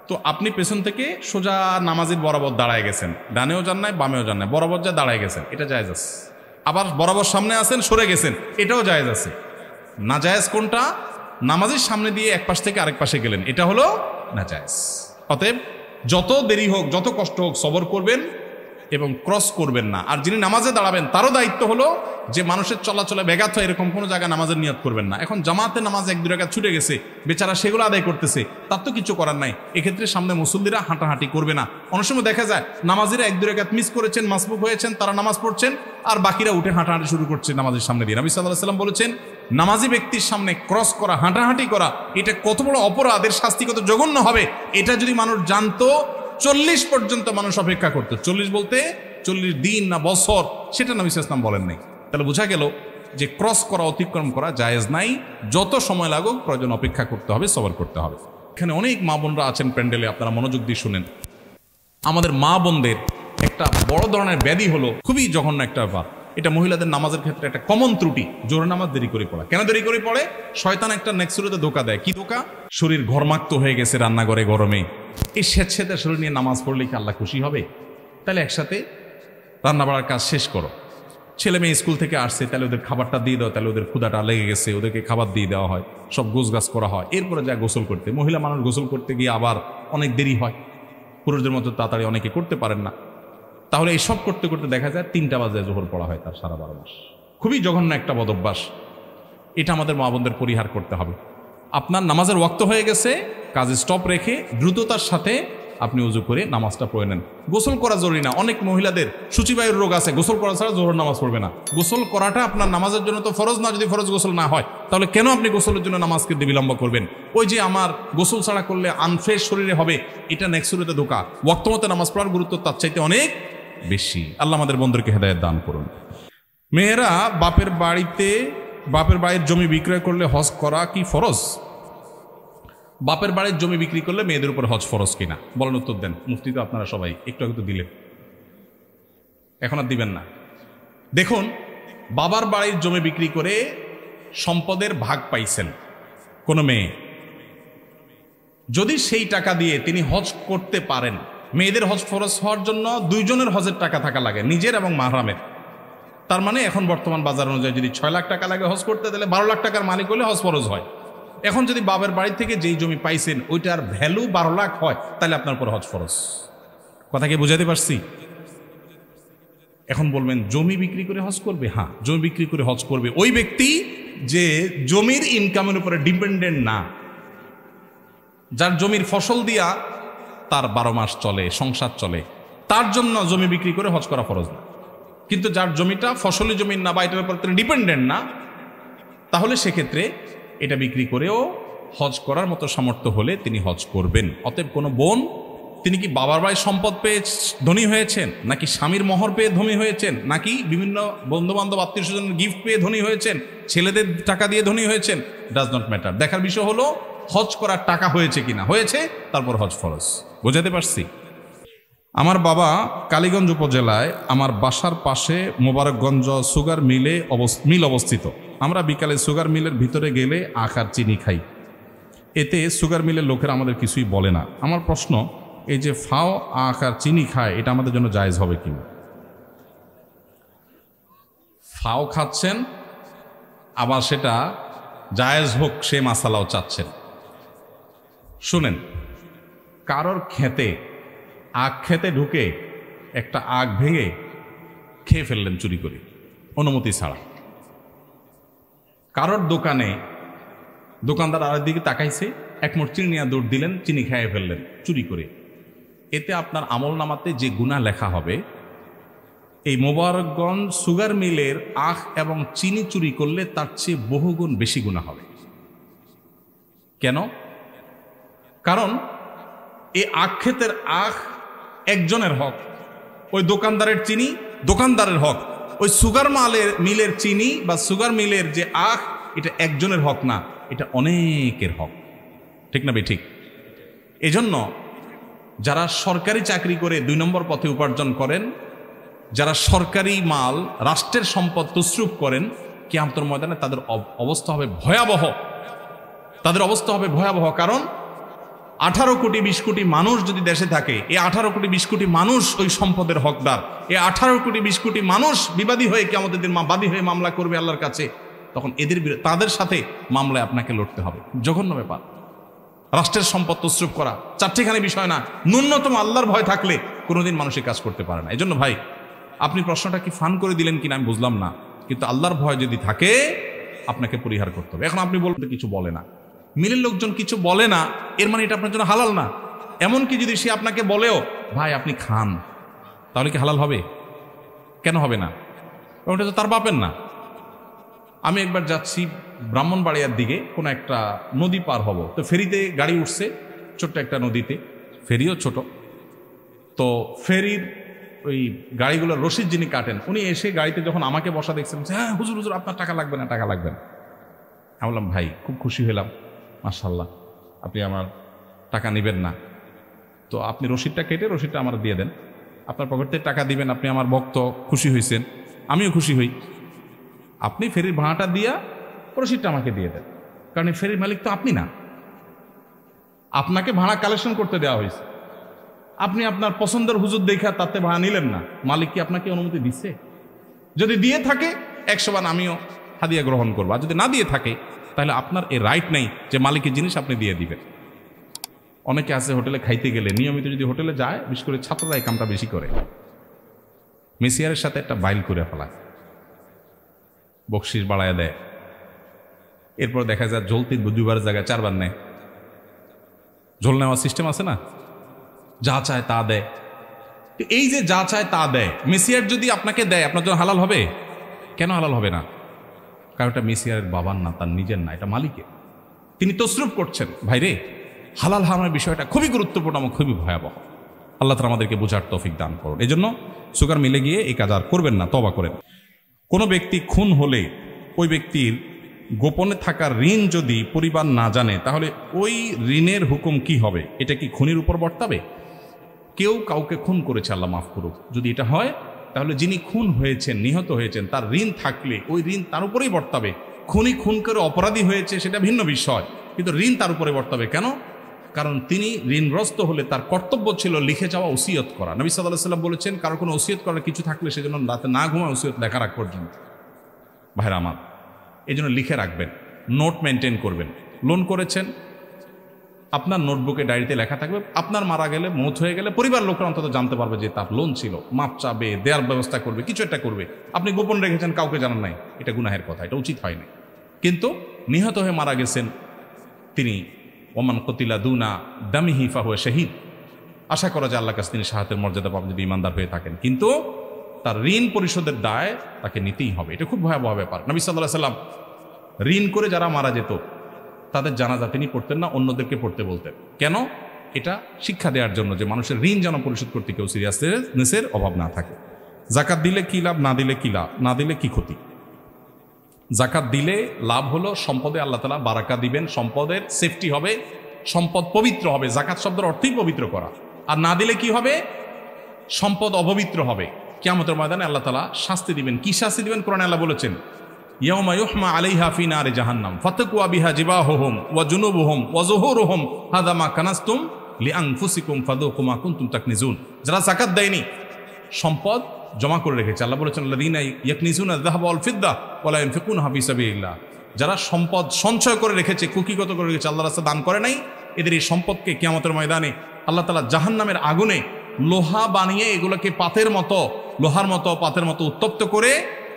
তো আপনি পেছন থেকে সোজা নামাজের বরাবর দাঁড়ায় গেছেন, ডানেও যান নাই বামেও যান নাই, বরাবর যা দাঁড়ায় গেছেন, এটা জায়েজ আছে। আবার বরাবর সামনে আছেন, সরে গেছেন, এটাও জায়েজ আছে। না জায়েজ কোনটা? নামাজের সামনে দিয়ে এক পাশ থেকে আরেক পাশে গেলেন, এটা হলো না জায়েজ। অতএব যত দেরি হোক, যত কষ্ট হোক, সবর করবেন এবং ক্রস করবেন না। আর যিনি নামাজে দাঁড়াবেন তারও দায়িত্ব হলো যে মানুষের চলাচলে ব্যাঘাত হয় এরকম কোনো জায়গায় নামাজের নিয়ত করবেন না। এখন জামাতে নামাজ এক দুই রাকাত ছুটে গেছে, বেচারা সেগুলো আদায় করতেছে, তার তো কিছু করার নাই। এক্ষেত্রে সামনে মুসল্লিরা হাঁটাহাঁটি করবে না। অনেক সময় দেখা যায় নামাজিরা এক দুই রাকাত মিস করেছেন, মাসবুক হয়েছেন, তারা নামাজ পড়ছেন, আর বাকিরা উঠে হাঁটাহাঁটি শুরু করছে নামাজের সামনে দিয়ে। নবী সাল্লাল্লাহু আলাইহি ওয়াসাল্লাম বলেছেন, নামাজি ব্যক্তির সামনে ক্রস করা, হাঁটাহাঁটি করা, এটা কত বড় অপরাধ, এর শাস্তি কত জঘন্য হবে, এটা যদি মানুষ জানতো 40 পর্যন্ত মানুষ অপেক্ষা করতো। 40 বলতে 40 দিন না বছর, সেটা নবী সাল্লাল্লাহু আলাইহি ওয়াসাল্লাম বলেন নাই। তাহলে বোঝা গেল যে ক্রস করা, অতিক্রম করা জায়েজ নাই। যত সময় লাগুক প্রয়োজন অপেক্ষা করতে হবে, সবর করতে হবে। এখানে অনেক মা বোনরা আছেন প্যান্ডেলে, আপনারা মনোযোগ দিয়ে শুনেন। আমাদের মা বোনদের একটা বড় ধরনের ব্যাধি হলো, খুবই জঘন্য একটা ব্যাপার। এটা মহিলাদের নামাজের ক্ষেত্রে একটা কমন ত্রুটি, জোহরের নামাজ দেরি করে পড়া। কেন দেরি করে পড়ে? শয়তান একটা নেক্সুরুতে ধোকা দেয়। কি ধোকা? শরীর ঘরমাক্ত হয়ে গেছে রান্নাঘরে গরমে, এই স্বেচ্ছেতে শরীর নিয়ে নামাজ পড়লে কি আল্লাহ খুশি হবে? তাহলে একসাথে রান্না বাড়ার কাজ শেষ করো। ছেলে মেয়ে স্কুল থেকে আসছে, তাহলে ওদের খাবারটা দিয়ে দাও, তাহলে ওদের ক্ষুধাটা লেগে গেছে, ওদেরকে খাবার দিয়ে দেওয়া হয়, সব গোছগাছ করা হয়, এরপরে যায় গোসল করতে। মহিলা মানুষ গোসল করতে গিয়ে আবার অনেক দেরি হয়, পুরুষদের মতো তাড়াতাড়ি অনেকে করতে পারেন না। তাহলে এই সব করতে করতে দেখা যায় 3টা বাজে জোহর পড়া হয় তার সারা 12 মাস। খুবই জঘন্য একটা বদভ্যাস, এটা আমাদের মা বোনদের পরিহার করতে হবে। আপনার নামাজের ওয়াক্ত হয়ে গেছে, কাজে স্টপ রেখে দ্রুততার সাথে আপনি উজু করে নামাজটা পড়ে নেন। গোসল করা জরুরি না। অনেক মহিলাদের সূচিবায়ুর রোগ আছে, গোসল করা ছাড়া জোহর নামাজ পড়বে না। গোসল করাটা আপনার নামাজের জন্য তো ফরজ না। যদি ফরজ গোসল না হয়, তাহলে কেন আপনি গোসলের জন্য নামাজকে বিলম্ব করবেন? ওই যে আমার গোসল ছাড়া করলে আনফ্রেশ শরীরে হবে, এটা নেক্সুরুতে ধোকা। ওয়াক্ত মতে নামাজ পড়ার গুরুত্ব তার চাইতে অনেক বেশি। আল্লাহ আমাদের বন্ধুকে হেদায়েত দান করুন। মেয়েরা বাপের বাড়ির জমি বিক্রয় করলে হজ করা কি ফরজ? বাপের বাড়ির জমি বিক্রি করলে মেয়েদের উপর হজ ফরজ কিনা বলেন, উত্তর দেন। মুফতি তো আপনারা সবাই একটু আগে তো দিলেন, এখন আর দিবেন না। দেখুন, বাবার বাড়ির জমি বিক্রি করে সম্পদের ভাগ পাইছেন কোনো মেয়ে, যদি সেই টাকা দিয়ে তিনি হজ করতে পারেন, মেয়েদের হজ ফরজ হওয়ার জন্য 2 জনের হজের টাকা থাকা লাগে, নিজের এবং মাহরামের। তার মানে এখন বর্তমান বাজার অনুযায়ী যদি 6 লাখ টাকা লাগে হজ করতে, তাহলে 12 লাখ টাকার মালিক হলে হজ ফরজ হয়। এখন যদি বাবার বাড়ি থেকে যেই জমি পাইছেন ওইটার ভ্যালু 12 লাখ হয়, তাহলে আপনার উপর হজ ফরজ। কথা কি বুঝাতে পারছি? এখন বলবেন জমি বিক্রি করে হজ করবে? হ্যাঁ, জমি বিক্রি করে হজ করবে ওই ব্যক্তি যে জমির ইনকামের উপরে ডিপেন্ডেন্ট না, যার জমির ফসল দিয়া তার 12 মাস চলে, সংসার চলে, তার জন্য জমি বিক্রি করে হজ করা ফরজ না। কিন্তু যার জমিটা ফসলি জমি না বা এটার উপর তিনি ডিপেন্ডেন্ট না, তাহলে সেক্ষেত্রে এটা বিক্রি করেও হজ করার মতো সামর্থ্য হলে তিনি হজ করবেন। অতএব কোনো বোন, তিনি কি বাবার বাড়ির সম্পদ পেয়ে ধনী হয়েছেন, নাকি স্বামীর মোহর পেয়ে ধনী হয়েছেন, নাকি বিভিন্ন বন্ধুবান্ধব আত্মীয় স্বজনের গিফট পেয়ে ধনী হয়েছেন, ছেলেদের টাকা দিয়ে ধনী হয়েছেন, ডাজ নট ম্যাটার। দেখার বিষয় হলো হজ করার টাকা হয়েছে কিনা। হয়েছে, তারপর হজ ফরজ। বোঝাতে পারছি? আমার বাবা কালীগঞ্জ উপজেলায় আমার বাসার পাশে মোবারকগঞ্জ সুগার মিল অবস্থিত। আমরা বিকালে সুগার মিলের ভিতরে গেলে আখ আর চিনি খাই। এতে সুগার মিলের লোকেরা আমাদের কিছুই বলে না। আমার প্রশ্ন, এই যে ফাও আখ আর চিনি খায়, এটা আমাদের জন্য জায়েজ হবে কিনা? ফাও খাচ্ছেন, আবার সেটা জায়েজ হোক সে মাসালাও চাচ্ছেন। শুনেন, কারোর খেতে আখ খেতে ঢুকে একটা আখ ভেঙে খেয়ে ফেললেন চুরি করে, অনুমতি ছাড়া। কারোর দোকানে দোকানদার আরেকদিকে তাকাইছে, এক মুঠ চিনি নিয়ে দৌড় দিলেন, চিনি খেয়ে ফেললেন চুরি করে। এতে আপনার আমল নামাতে যে গুনাহ লেখা হবে, এই মোবারকগঞ্জ সুগার মিলের আখ এবং চিনি চুরি করলে তার চেয়ে বহুগুণ বেশি গুনাহ হবে। কেন? কারণ এই আখ ক্ষেতের আখ একজনের হক, ওই দোকানদারের চিনি দোকানদারের হক, ওই সুগার মিলের চিনি বা সুগার মিলের যে আখ, এটা একজনের হক না, এটা অনেকের হক। ঠিক না ঠিক? এজন্য যারা সরকারি চাকরি করে 2 নম্বর পথে উপার্জন করেন, যারা সরকারি মাল রাষ্ট্রের সম্পদ তসরুপ করেন, কিয়ামতের ময়দানে তাদের অবস্থা হবে ভয়াবহ। তাদের অবস্থা হবে ভয়াবহ। কারণ 18 কোটি 20 কোটি মানুষ যদি দেশে থাকে, এই 18 কোটি 20 কোটি মানুষ ওই সম্পদের হকদার। এই 18 কোটি 20 কোটি মানুষ বিবাদী হয়ে কিয়ামতের দিন বাদী হয়ে মামলা করবে আল্লাহর কাছে। তখন তাদের সাথে মামলায় আপনাকে লড়তে হবে। জঘন্য ব্যাপার। রাষ্ট্রের সম্পদ তসরুপ করা 4টিখানি বিষয় না, ন্যূনতম আল্লাহর ভয় থাকলে কোনোদিন মানুষের কাজ করতে পারে না। এজন্য ভাই, আপনি প্রশ্নটা কি ফান করে দিলেন কিনা আমি বুঝলাম না, কিন্তু আল্লাহর ভয় যদি থাকে আপনাকে পরিহার করতে হবে। এখন আপনি বলতে কিছু বলে না, মিলের লোকজন কিছু বলে না, এর মানে এটা আপনার জন্য হালাল না। এমনকি যদি সে আপনাকে বলেও ভাই আপনি খান, তাহলে কি হালাল হবে? কেন হবে না? ওটা তো তার বাপের না। আমি একবার যাচ্ছি ব্রাহ্মণবাড়িয়ার দিকে, কোনো একটা নদী পার হব, তো ফেরিতে গাড়ি উঠছে, ছোট্ট একটা নদীতে, ফেরিও ছোট। তো ফেরির ওই গাড়িগুলোর রশিদ যিনি কাটেন, উনি এসে গাড়িতে যখন আমাকে বসা দেখছেন, হ্যাঁ হুজুর হুজুর আপনার টাকা লাগবে না, টাকা লাগবে না। আমি বললাম ভাই খুব খুশি হলাম, মাশাআল্লাহ আপনি আমার টাকা নেবেন না, তো আপনি রশিদটা কেটে রশিদটা আমার দিয়ে দেন। আপনার পকেট থেকে টাকা দিবেন, আপনি আমার ভক্ত, খুশি হয়েছেন, আমিও খুশি হই। আপনি ফেরির ভাড়াটা দিয়া রসিদটা আমাকে দিয়ে দেন, কারণ এই ফেরির মালিক তো আপনি না, আপনাকে ভাড়া কালেকশন করতে দেওয়া হয়েছে। আপনি আপনার পছন্দের হুজুর দেখা তাতে ভাড়া নিলেন না, মালিক কি আপনাকে অনুমতি দিচ্ছে? যদি দিয়ে থাকে 100 বার আমিও হাদিয়া গ্রহণ করবো, আর যদি না দিয়ে থাকে তাহলে আপনার এই রাইট নেই যে মালিকের জিনিস আপনি দিয়ে দিবেন। অনেকে আছে হোটেলে খাইতে গেলে নিয়মিত যদি হোটেলে যায়, বিশেষ করে ছাত্ররা এই কামটা বেশি করে, মেসিয়ারের সাথে একটা বাইল করে ফেলায়, বকশিস বাড়ায় দেয়, এরপর দেখা যায় ঝোল 2বার জায়গায় 4 বার নেয়। ঝোল নেওয়ার সিস্টেম আছে না, যা চায় তা দেয়। এই যে যা চায় তা দেয়, মেসিয়ার যদি আপনাকে দেয় আপনার জন্য হালাল হবে? কেন হালাল হবে না? কারণ এটা মেসিয়ারের বাবার না, তার নিজের না, এটা মালিকের। তিনি তসরুফ করছেন। ভাইরে, হালাল হারামের বিষয়টা খুবই গুরুত্বপূর্ণ এবং খুবই ভয়াবহ। আল্লাহ তাআলা আমাদেরকে বোঝার তৌফিক দান করুন। এই জন্য সুগার মিলে গিয়ে এই কাজ আর করবেন না, তওবা করেন। কোনো ব্যক্তি খুন হলে ওই ব্যক্তির গোপনে থাকা ঋণ যদি পরিবার না জানে, তাহলে ওই ঋণের হুকুম কি হবে? এটা কি খুনির উপর বর্তাবে? কেউ কাউকে খুন করেছে, আল্লাহ মাফ করুক, যদি এটা হয় তাহলে যিনি খুন হয়েছেন, নিহত হয়েছেন, তার ঋণ থাকলে ওই ঋণ তার উপরেই বর্তাবে। খুনি খুন করে অপরাধী হয়েছে সেটা ভিন্ন বিষয়, কিন্তু ঋণ তার উপরে বর্তাবে। কেন? কারণ তিনি ঋণগ্রস্ত হলে তার কর্তব্য ছিল লিখে যাওয়া ওসিয়ত করা। নবী সাল্লাল্লাহু আলাইহি ওয়াসাল্লাম বলেছেন, কারো কোনো ওসিয়ত করার কিছু থাকলে সেজন্য রাতে না ঘুমায় ওসিয়ত লেখা রাখ পর্যন্ত। ভাইরা আমার, এই জন্য লিখে রাখবেন, নোট মেনটেন করবেন। লোন করেছেন, আপনার নোটবুকে ডায়েরিতে লেখা থাকবে। আপনার মারা গেলে, মৌত হয়ে গেলে পরিবার লোকরা অন্তত জানতে পারবে যে তার লোন ছিল, মাপ চাবে, দেওয়ার ব্যবস্থা করবে, কিছু একটা করবে। আপনি গোপন রেখেছেন, কাউকে জানান নাই, এটা গুনাহের কথা, এটা উচিত হয় না। কিন্তু নিহত হয়ে মারা গেছেন তিনি, ওমান কতিলা দুনা দামিহি ফাহুয়া শাহীদ, আশা করা যায় আল্লাহর কাছে তিনি শাহাদাতের মর্যাদা পাবেন যদি ইমানদার হয়ে থাকেন। কিন্তু তার ঋণ পরিশোধের দায় তাকে নিতেই হবে। এটা খুব ভয়াবহ ব্যাপার। নবী সাল্লাল্লাহু আলাইহি ওয়াসাল্লাম ঋণ করে যারা মারা যেত তাদের জানাজা তিনি পড়তেন না, অন্যদেরকে পড়তে বলতেন। কেন? এটা শিক্ষা দেওয়ার জন্য যে মানুষের ঋণ যেন পরিশোধ করতে কেউ সিরিয়াসনেসের অভাব না থাকে। জাকাত দিলে কি লাভ, না দিলে কি লাভ, না দিলে কি ক্ষতি? জাকাত দিলে লাভ হলো সম্পদে আল্লাহ তাআলা বারাকা দিবেন, সম্পদের সেফটি হবে, সম্পদ পবিত্র হবে। জাকাত শব্দের অর্থই পবিত্র করা। আর না দিলে কি হবে? সম্পদ অপবিত্র হবে। কিয়ামতের ময়দানে আল্লাহ তাআলা শাস্তি দিবেন। কি শাস্তি দিবেন? কোরআনে আল্লাহ বলেছেন, ইয়াউমা ইউহমা আলাইহা ফি নারি জাহান্নাম ফাতাকুয়া বিহা জিবাহুহুম ওয়া জুনুবুহুম ওয়া যুহুরুহুম হাযা মা কানাসতুম লিআনফুসিকুম ফাদুকু মা কুনতুম তাকনিজুন। যারা যাকাত দেয়নি, সম্পদ জমা করে রেখেছে, আল্লাহ বলেছেন আল্লাযীনা ইয়াকনিজুনা আয-যাহাবা ওয়াল ফিদ্দা ওয়া লা ইউনফিকুনহা ফি সাবিলিল্লাহ। যারা সম্পদ সঞ্চয় করে রেখেছে, কুকিগত করে রেখেছে, আল্লাহর রাস্তায় দান করে নাই, এদের এই সম্পদকে কিয়ামতের ময়দানে আল্লাহ তাআলা জাহান্নামের আগুনে লোহা বানিয়ে এগুলোকে পাতের মতো, লোহার মতো, পাতের মতো উত্তপ্ত করে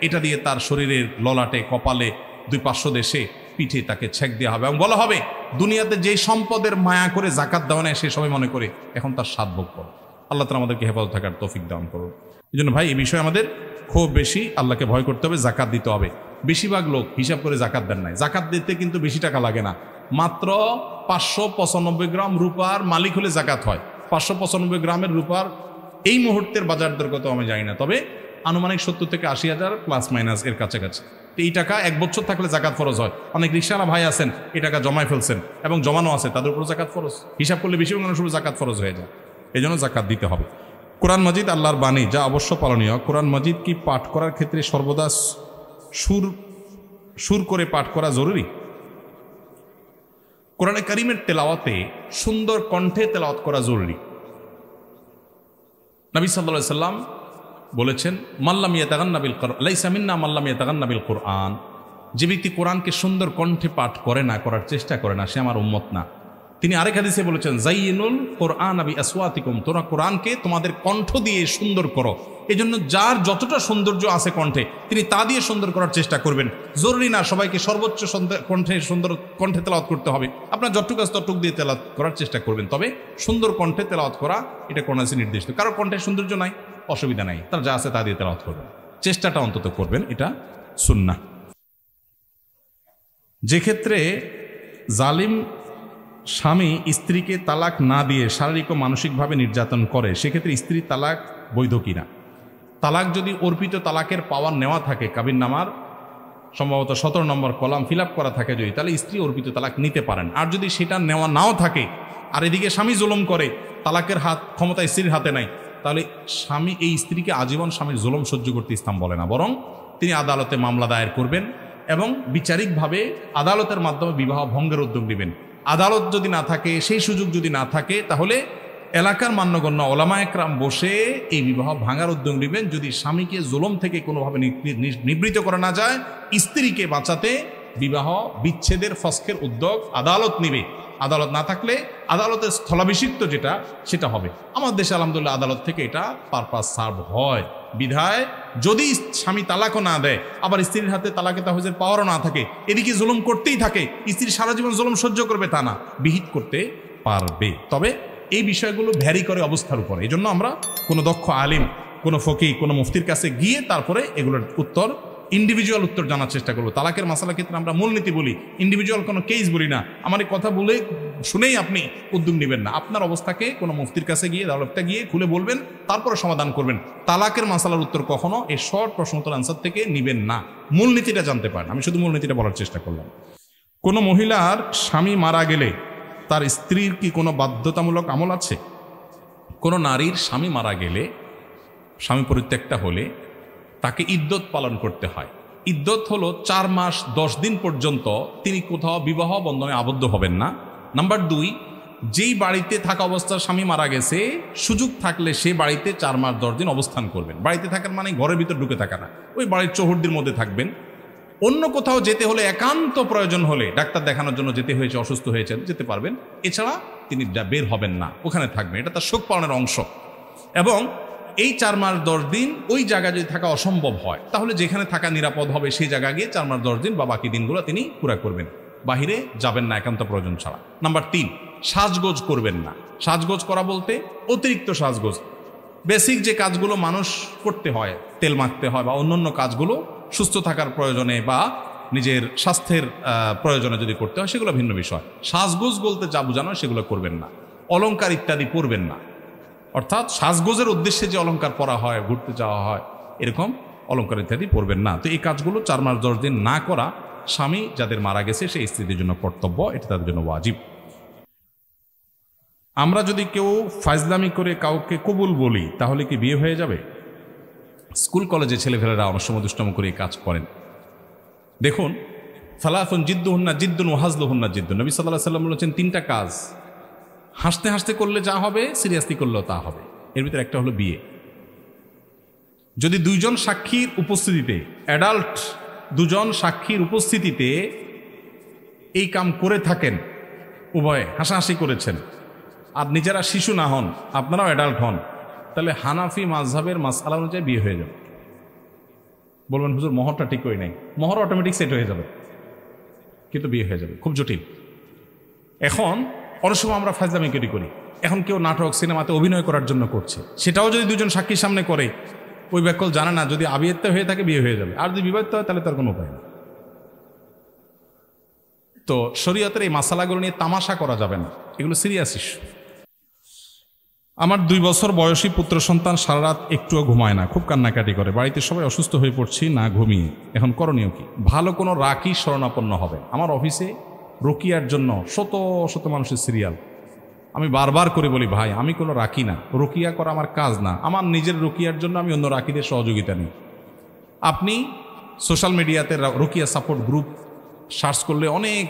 এটা দিয়ে তার শরীরের ললাটে, কপালে, 2-500 দেশে, পিঠে তাকে ছেক দেওয়া হবে এবং বলা হবে, দুনিয়াতে যেই সম্পদের মায়া করে জাকাত দেওয়া নেয় সে সবাই মনে করে এখন তার স্বাদ ভোগ করে। আল্লাহ তাআলা আমাদেরকে হেফাজত থাকার তৌফিক দান করুন। এই জন্য ভাই, এই বিষয়ে আমাদের খুব বেশি আল্লাহকে ভয় করতে হবে, জাকাত দিতে হবে। বেশিরভাগ লোক হিসাব করে জাকাত দেন নাই। জাকাত দিতে কিন্তু বেশি টাকা লাগে না, মাত্র 595 গ্রাম রূপার মালিক হলে জাকাত হয়। 595 গ্রামের রূপার এই মুহূর্তের বাজার দর কত আমি জানি না, তবে আনুমানিক 70 থেকে 80,000 প্লাস মাইনাস এর কাছাকাছি। এই টাকা 1 বছর থাকলে জাকাত ফরজ হয়। অনেক রিকশাওয়ালা ভাই আছেন এই টাকা জমায় ফেলছেন এবং জমানো আছে, তাদের উপর জাকাত ফরজ। হিসাব করলে বেশিরভাগ মানুষের উপর জাকাত ফরজ হয়ে যায়। এই জন্য জাকাত দিতে হবে। কোরআন মাজিদ আল্লাহর বাণী, যা অবশ্য পালনীয়। কোরআন মাজিদ কি পাঠ করার ক্ষেত্রে সর্বদা সুর করে পাঠ করা জরুরি? কোরআনে কারিমের তেলাওয়াতে সুন্দর কণ্ঠে তেলাওয়াত করা জরুরি। নবী সাল্লাল্লাহু আলাইহি ওয়াসাল্লাম বলেছেন, মাল্লাম ইয়াতাগান্না বিল কুরআন লাইসা মিন্না মাল্লাম ইয়াতাগান্না বিল কুরআন। যে ব্যক্তি কোরআনকে সুন্দর কণ্ঠে পাঠ করে না, করার চেষ্টা করে না, সে আমার উম্মত না। তিনি আরেক হাদিসে বলেছেন, যাইয়িনুল কুরআন বি আসওয়াতিকুম, তোমরা কোরআনকে তোমাদের কণ্ঠ দিয়ে সুন্দর করো। এজন্য যার যতটা সৌন্দর্য আছে কণ্ঠে, তিনি তা দিয়ে সুন্দর করার চেষ্টা করবেন। জরুরি না সবাইকে সর্বোচ্চ কণ্ঠে সুন্দর কণ্ঠে তেলাওয়াত করতে হবে। আপনার যতটুকু আছে ততটুকু দিয়ে তেলাওয়াত করার চেষ্টা করবেন। তবে সুন্দর কণ্ঠে তেলাওয়াত করা এটা কোরআনে নির্দিষ্ট। কারো কণ্ঠে সৌন্দর্য নাই, অসুবিধা নাই, তার যা আছে তা দিয়ে তেলাওয়াত করবেন, চেষ্টাটা অন্তত করবেন, এটা সুন্নাহ। যে ক্ষেত্রে জালিম স্বামী স্ত্রীকে তালাক না দিয়ে শারীরিক ও মানসিকভাবে নির্যাতন করে, সেক্ষেত্রে স্ত্রী তালাক বৈধ কিনা? তালাক যদি অর্পিত তালাকের পাওয়ার নেওয়া থাকে, কাবিননামার সম্ভবত 17 নম্বর কলাম ফিল আপ করা থাকে যদি, তাহলে স্ত্রী অর্পিত তালাক নিতে পারেন। আর যদি সেটা নেওয়া নাও থাকে, আর এদিকে স্বামী জুলুম করে, তালাকের হাত ক্ষমতা স্ত্রীর হাতে নাই, তাহলে স্বামী এই স্ত্রীকে আজীবন স্বামীর জুলুম সহ্য করতে ইসলাম বলে না, বরং তিনি আদালতে মামলা দায়ের করবেন এবং বিচারিকভাবে আদালতের মাধ্যমে বিবাহ ভঙ্গের উদ্যোগ নেবেন। আদালত যদি না থাকে, সেই সুযোগ যদি না থাকে, তাহলে এলাকার মান্যগণ্য ওলামা একরাম বসে এই বিবাহ ভাঙার উদ্যোগ নেবেন। যদি স্বামীকে জুলুম থেকে কোনোভাবে নিবৃত্ত করা না যায়, স্ত্রীকে বাঁচাতে বিবাহ বিচ্ছেদের ফসকের উদ্যোগ আদালত নেবে। আদালত না থাকলে আদালতের স্থলাভিষিক্ত যেটা সেটা হবে। আমার দেশে আলহামদুলিল্লাহ আদালত থেকে এটা পারপাস সার্ভ হয়। বিধায় যদি স্বামী তালাকও না দেয়, আবার স্ত্রীর হাতে তালাকে তাহজের পাওয়ারও না থাকে, এদিকে জুলুম করতেই থাকে, স্ত্রী সারা জীবন জুলুম সহ্য করবে তা না, বিহিত করতে পারবে। তবে এই বিষয়গুলো ভ্যারি করে অবস্থার উপরে। এই জন্য আমরা কোনো দক্ষ আলিম, কোনো ফকিহ, কোনো মুফতির কাছে গিয়ে তারপরে এগুলোর উত্তর, ইন্ডিভিজুয়াল উত্তর জানার চেষ্টা করবো। তালাকের মাসালার ক্ষেত্রে আমরা মূলনীতি বলি, ইন্ডিভিজুয়াল কোনো কেস বলি না। আমার এই কথা বলে শুনেই আপনি উদ্যোগ নেবেন না। আপনার অবস্থাকে কোনো মুফতির কাছে গিয়ে, আদালতে গিয়ে খুলে বলবেন, তারপরে সমাধান করবেন। তালাকের মাসালার উত্তর কখনো এই শর্ট প্রশ্নোত্তর আনসার থেকে নেবেন না, মূলনীতিটা জানতে পারেন। আমি শুধু মূলনীতিটা বলার চেষ্টা করলাম। কোনো মহিলার স্বামী মারা গেলে তার স্ত্রীর কি কোনো বাধ্যতামূলক আমল আছে? কোনো নারীর স্বামী মারা গেলে, স্বামী পরিত্যক্তা হলে তাকে ইদ্যত পালন করতে হয়। ইদ্যত হলো 4 মাস 10 দিন পর্যন্ত তিনি কোথাও বিবাহ বন্ধনে আবদ্ধ হবেন না। নাম্বার 2, যেই বাড়িতে থাকা অবস্থায় স্বামী মারা গেছে, সুযোগ থাকলে সে বাড়িতে 4 মাস 10 দিন অবস্থান করবেন। বাড়িতে থাকার মানে ঘরের ভিতর ঢুকে থাকা না, ওই বাড়ির চৌহদ্দির মধ্যে থাকবেন। অন্য কোথাও যেতে হলে, একান্ত প্রয়োজন হলে, ডাক্তার দেখানোর জন্য যেতে হয়েছে, অসুস্থ হয়েছে, যেতে পারবেন। এছাড়া তিনি বের হবেন না, ওখানে থাকবেন। এটা তার শোক পালনের অংশ। এবং এই 4 মাস 10 দিন ওই জায়গায় যদি থাকা অসম্ভব হয়, তাহলে যেখানে থাকা নিরাপদ হবে সেই জায়গা গিয়ে 4 মাস 10 দিন বা বাকি দিনগুলো তিনি পুরা করবেন। বাহিরে যাবেন না একান্ত প্রয়োজন ছাড়া। নাম্বার 3, সাজগোজ করবেন না। সাজগোজ করা বলতে অতিরিক্ত সাজগোজ, বেসিক যে কাজগুলো মানুষ করতে হয়, তেল মাখতে হয় বা অন্যান্য কাজগুলো সুস্থ থাকার প্রয়োজনে বা নিজের স্বাস্থ্যের প্রয়োজনে যদি করতে হয়, সেগুলো ভিন্ন বিষয়। সাজগোজ বলতে যা বোঝানো সেগুলো করবেন না। অলংকার ইত্যাদি পরবেন না, অর্থাৎ সাজগোজের উদ্দেশ্যে যে অলংকার পরা হয়, ঘুরতে যাওয়া হয়, এরকম অলংকার ইত্যাদি পরবেন না। তো এই কাজগুলো 4 মাস 10 দিন না করা স্বামী যাদের মারা গেছে সেই স্ত্রীদের জন্য কর্তব্য, এটা তাদের জন্য ওয়াজিব। আমরা যদি কেউ ফাজলামি করে কাউকে কবুল বলি, তাহলে কি বিয়ে হয়ে যাবে? স্কুল কলেজে ছেলেফেলেরা অনেক সময় দুষ্টম করে কাজ করেন। দেখুন, সালাফুন জিদ্দুহুন্না জিদ্দুন ওয়া হাজলুহুন্না জিদ্দুন। নবী সাল্লাল্লাহু আলাইহি ওয়াসাল্লাম বলেছেন 3টা কাজ হাসতে হাসতে করলে যা হবে, সিরিয়াসলি করলেও তা হবে। এর ভিতরে একটা হলো বিয়ে। যদি 2 জন সাক্ষীর উপস্থিতিতে, অ্যাডাল্ট 2 জন সাক্ষীর উপস্থিতিতে এই কাম করে থাকেন, উভয়ে হাসাহাসি করেছেন, আর নিজেরা শিশু না হন, আপনারাও অ্যাডাল্ট হন, তাহলে হানাফি মাযহাবের মাসআলা অনুযায়ী বিয়ে হয়ে যাবে। বলবেন হুজুর মোহরটা ঠিক হয়ে নাই, মোহর অটোমেটিক সেট হয়ে যাবে, কিন্তু বিয়ে হয়ে যাবে। খুব জটিল। এখন অনেক সময় আমরা ফাজলামি করি। এখন কেউ নাটক সিনেমাতে অভিনয় করার জন্য করছে, সেটাও যদি 2 জন সাক্ষীর সামনে করে, ওই ব্যাকল জানে না যদি আবিয়াত্তা হয়ে থাকে বিয়ে হয়ে যাবে, আর যদি বিবাহিত হয় তাহলে তার কোনো উপায় নেই। তো শরীয়তের এই মাসালাগুলো নিয়ে তামাশা করা যাবে না, এগুলো সিরিয়াস ইস্যু। আমার 2 বছর বয়সী পুত্র সন্তান সারা রাত একটুও ঘুমায় না, খুব কান্নাকাটি করে, বাড়িতে সবাই অসুস্থ হয়ে পড়ছি না ঘুমিয়ে। এখন করণীয় কি? ভালো কোনো রাকি শরণাপন্ন হবে। আমার অফিসে রুকিয়ার জন্য শত শত মানুষের সিরিয়াল। আমি বারবার করে বলি, ভাই আমি কোনো রাকি না, রুকিয়া করা আমার কাজ না, আমার নিজের রুকিয়ার জন্য আমি অন্য রাকিদের সহযোগিতা নিই। আপনি সোশ্যাল মিডিয়াতে রুকিয়া সাপোর্ট গ্রুপ সার্চ করলে অনেক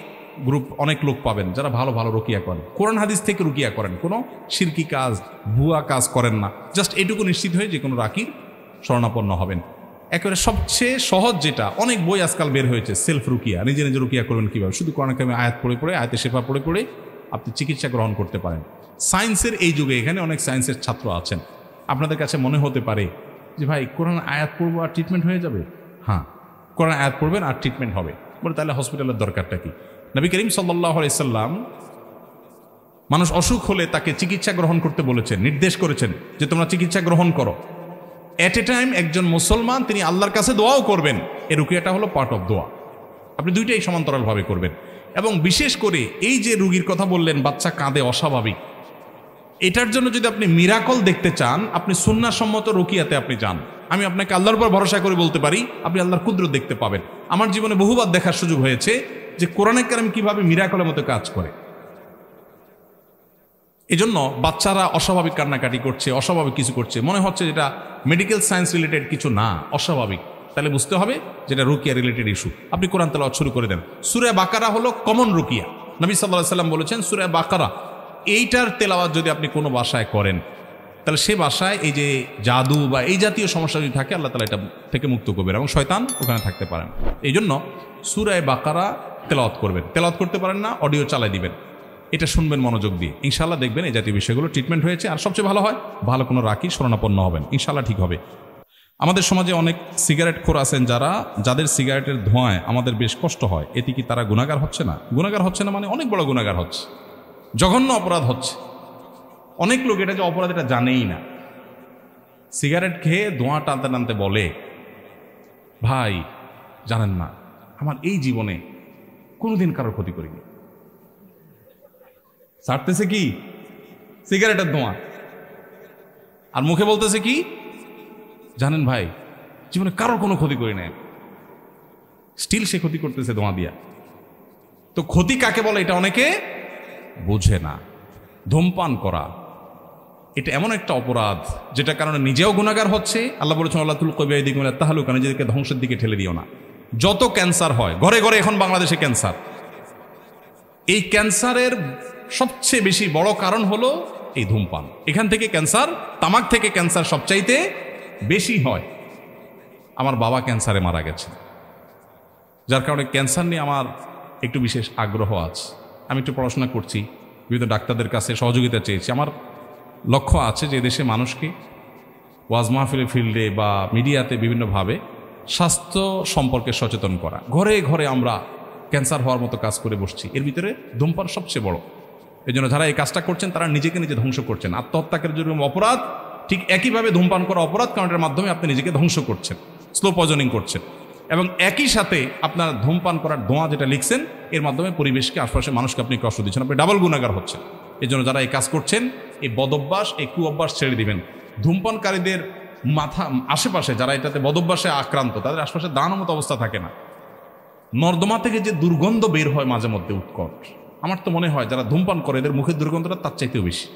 গ্রুপ, অনেক লোক পাবেন যারা ভালো ভালো রুকিয়া করেন, কোরআন হাদিস থেকে রুকিয়া করেন, কোনো শিরকি কাজ, ভুয়া কাজ করেন না। জাস্ট এটুকু নিশ্চিত হয়ে যে কোনো রাকির শরণাপন্ন হবেন। একেবারে সবচেয়ে সহজ যেটা, অনেক বই আজকাল বের হয়েছে, সেলফ রুকিয়া, নিজে নিজে রুকিয়া করবেন কীভাবে। শুধু কোরআন কারিমে আয়াত পড়ে আয়াতে শেফা পড়ে আপনি চিকিৎসা গ্রহণ করতে পারেন। সায়েন্সের এই যুগে, এখানে অনেক সায়েন্সের ছাত্র আছেন, আপনাদের কাছে মনে হতে পারে যে ভাই কোরআন আয়াত পড়বো আর ট্রিটমেন্ট হয়ে যাবে। হ্যাঁ, কোরআন আয়াত পড়বেন আর ট্রিটমেন্ট হবে। বলে তাহলে হসপিটালের দরকারটা কি? নবী করিম সাল্লাল্লাহু আলাইহি সাল্লাম মানুষ অসুখ হলে তাকে চিকিৎসা গ্রহণ করতে বলেছেন, নির্দেশ করেছেন যে তোমরা চিকিৎসা গ্রহণ করো। এট এ টাইম একজন মুসলমান তিনি আল্লাহর কাছে দোয়াও করবেন। এই রুকিয়াটা হলো পার্ট অফ দোয়া। আপনি দুইটাই সমান্তরালভাবে করবেন। এবং বিশেষ করে এই যে রুগীর কথা বললেন, বাচ্চা কাঁদে অস্বাভাবিক, এটার জন্য যদি আপনি মিরাকল দেখতে চান, আপনি সুন্নাহসম্মত রুকিয়াতে আপনি যান। আমি আপনাকে আল্লাহর উপর ভরসা করে বলতে পারি আপনি আল্লাহর কুদরত দেখতে পাবেন। আমার জীবনে বহুবার দেখার সুযোগ হয়েছে যে কোরআনে কারিম কিভাবে মিরাকলের মতো কাজ করে। এজন্য বাচ্চারা অস্বাভাবিক কান্নাকাটি করছে, অস্বাভাবিক কিছু করছে, মনে হচ্ছে যেটা মেডিকেল সায়েন্স রিলেটেড কিছু না, অস্বাভাবিক, তাহলে বুঝতে হবে যেটা রুকিয়া রিলেটেড ইস্যু। আপনি কোরআন তেলাওয়াত শুরু করে দেন। সূরা বাকারা হলো কমন রুকিয়া। নবী সাল্লাল্লাহু আলাইহি সাল্লাম বলেছেন সূরা বাকারা এইটার তেলাওয়াত যদি আপনি কোনো বাসায় করেন, তাহলে সে বাসায় এই যে জাদু বা এই জাতীয় সমস্যা যদি থাকে, আল্লাহ তাআলা এটা থেকে মুক্ত করবেন এবং শয়তান ওখানে থাকতে পারেন। এই জন্য সূরা বাকারা তেলাওয়াত করবেন। তেলাওয়াত করতে পারেন না, অডিও চালাই দিবেন, এটা শুনবেন মনোযোগ দিয়ে, ইনশাআল্লাহ দেখবেন এই জাতীয় বিষয়গুলো ট্রিটমেন্ট হয়েছে। আর সবচেয়ে ভালো হয় ভালো কোনো রাখি শরণাপন্ন হবেন, ইনশাআল্লাহ ঠিক হবে। আমাদের সমাজে অনেক সিগারেট খোর আছেন যাদের সিগারেটের ধোঁয়ায় আমাদের বেশ কষ্ট হয়। এতে কি তারা গুনাহগার হচ্ছে না? গুনাহগার হচ্ছে না মানে অনেক বড় গুনাহগার হচ্ছে, জঘন্য অপরাধ হচ্ছে। অনেক লোক এটা যে অপরাধ এটা জানেই না। সিগারেট খেয়ে ধোঁয়া টানতে টানতে বলে, ভাই জানেন না, আমার এই জীবনে কোনোদিন কারোর ক্ষতি করিনি। ছাড়তেছে কি? সিগারেটের ধোঁয়া। আর মুখে বলতেছে কি? জানেন ভাই, জীবনে কারোর কোনো ক্ষতি করি না। স্টিল সে ক্ষতি করতেছে ধোঁয়া দিয়া। তো ক্ষতি কাকে বলে এটা অনেকে বোঝে না। ধূমপান করা এটা এমন একটা অপরাধ যেটা কারণে নিজেও গুনাহগার হচ্ছে। আল্লাহ বলেছেন আল্লাহ তুলকু বিআইদিকুম ইলা তাহলুকা, নিজেদেরকে ধ্বংসের দিকে ঠেলে দিও না। যত ক্যান্সার হয়, ঘরে ঘরে এখন বাংলাদেশে ক্যান্সার, এই ক্যান্সারের সবচেয়ে বেশি বড় কারণ হলো এই ধূমপান। এখান থেকে ক্যান্সার, তামাক থেকে ক্যান্সার সবচাইতে বেশি হয়। আমার বাবা ক্যান্সারে মারা গেছে, যার কারণে ক্যান্সার নিয়ে আমার একটু বিশেষ আগ্রহ আছে। আমি একটু পড়াশোনা করছি, বিভিন্ন ডাক্তারদের কাছে সহযোগিতা চেয়েছি। আমার লক্ষ্য আছে যে দেশে মানুষকে ওয়াজ মাহফিলের ফিল্ডে বা মিডিয়াতে বিভিন্নভাবে স্বাস্থ্য সম্পর্কে সচেতন করা। ঘরে ঘরে আমরা ক্যান্সার হওয়ার মতো কাজ করে বসছি, এর ভিতরে ধূমপান সবচেয়ে বড়। এই জন্য যারা এই কাজটা করছেন তারা নিজেকে নিজে ধ্বংস করছেন। আত্মহত্যাকের যেরকম অপরাধ, ঠিক একইভাবে ধূমপান করা অপরাধ, কারণ এর মাধ্যমে আপনি নিজেকে ধ্বংস করছেন, স্লো পয়জনিং করছেন। এবং একই সাথে আপনার ধূমপান করার ধোঁয়া যেটা লিখছেন, এর মাধ্যমে পরিবেশকে, আশপাশের মানুষকে আপনি কষ্ট দিচ্ছেন, আপনি ডাবল গুনাহগার হচ্ছেন। এই জন্য যারা এই কাজ করছেন, এই বদভ্যাস, এই কুঅভ্যাস ছেড়ে দিবেন। ধূমপানকারীদের মাথা আশেপাশে যারা এটাতে বদভ্যাসে আক্রান্ত, তাদের আশপাশে দাঁড়ানোর মতো অবস্থা থাকে না। নর্দমা থেকে যে দুর্গন্ধ বের হয় মাঝে মধ্যে উৎকট, আমার তো মনে হয় যারা ধূমপান করে এদের মুখের দুর্গন্ধটা তার চাইতেও বেশি।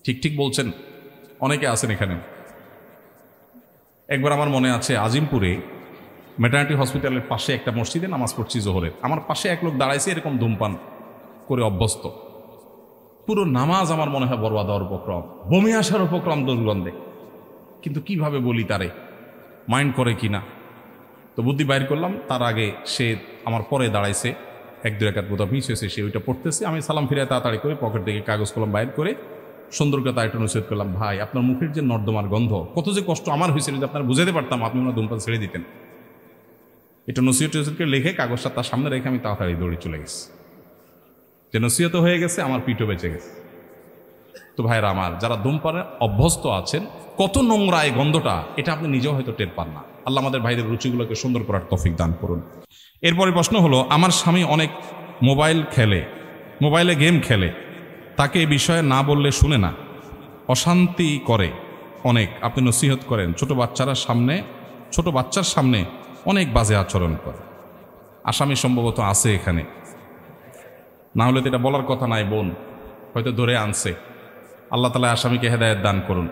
ঠিক ঠিক বলছেন, অনেকে আছেন এখানে। একবার আমার মনে আছে আজিমপুরে ম্যাটার্নিটি হসপিটালের পাশে একটা মসজিদে নামাজ পড়ছি জোহরের। আমার পাশে এক লোক দাঁড়াইছে এরকম ধূমপান করে অভ্যস্ত। পুরো নামাজ আমার মনে হয় বরবাদ হওয়ার উপক্রম, বমি আসার উপক্রম দুর্গন্ধে। কিন্তু কিভাবে বলি তারে, মাইন্ড করে কিনা, তো বুদ্ধি বাইর করলাম। তার আগে সে আমার পরে দাঁড়াইছে, এক দু রাকাত বোধহয় মিস হয়েছে, সে ওইটা পড়তেছে। আমি সালাম ফিরে তাড়াতাড়ি করে পকেট থেকে কাগজ কলম বাইর করে সুন্দর করে তার একটু নসিহত করলাম, ভাই আপনার মুখের যে নর্দমার গন্ধ, কত যে কষ্ট আমার হয়েছিল, যদি আপনারা বুঝাতে পারতাম আপনি ওনার ধূমপান ছেড়ে দিতেন। একটু নসিহত করে লিখে কাগজটা তার সামনে রেখে আমি তাড়াতাড়ি দৌড়ে চলে গেছি। যে নসিহত হয়ে গেছে, আমার পিঠও বেঁচে গেছে। তো ভাইরা আমার, যারা ধূমপানে অভ্যস্ত আছেন, কত নোংরা এই গন্ধটা, এটা আপনি নিজেও হয়তো টের পান না। আল্লাহ আমাদের ভাইদের রুচিগুলোকে সুন্দর করার তৌফিক দান করুন। এরপরে প্রশ্ন হলো, আমার স্বামী অনেক মোবাইলে গেম খেলে, তাকে এই বিষয়ে না বললে শুনে না, অশান্তি করে অনেক, আপনি নসিহত করেন। ছোট বাচ্চার সামনে অনেক বাজে আচরণ করে। আসামি সম্ভবত আছে এখানে, না হলে তো এটা বলার কথা নাই, বোন হয়তো ধরে আনছে। আল্লাহ তাআলা আসামিকে হেদায়েত দান করুন।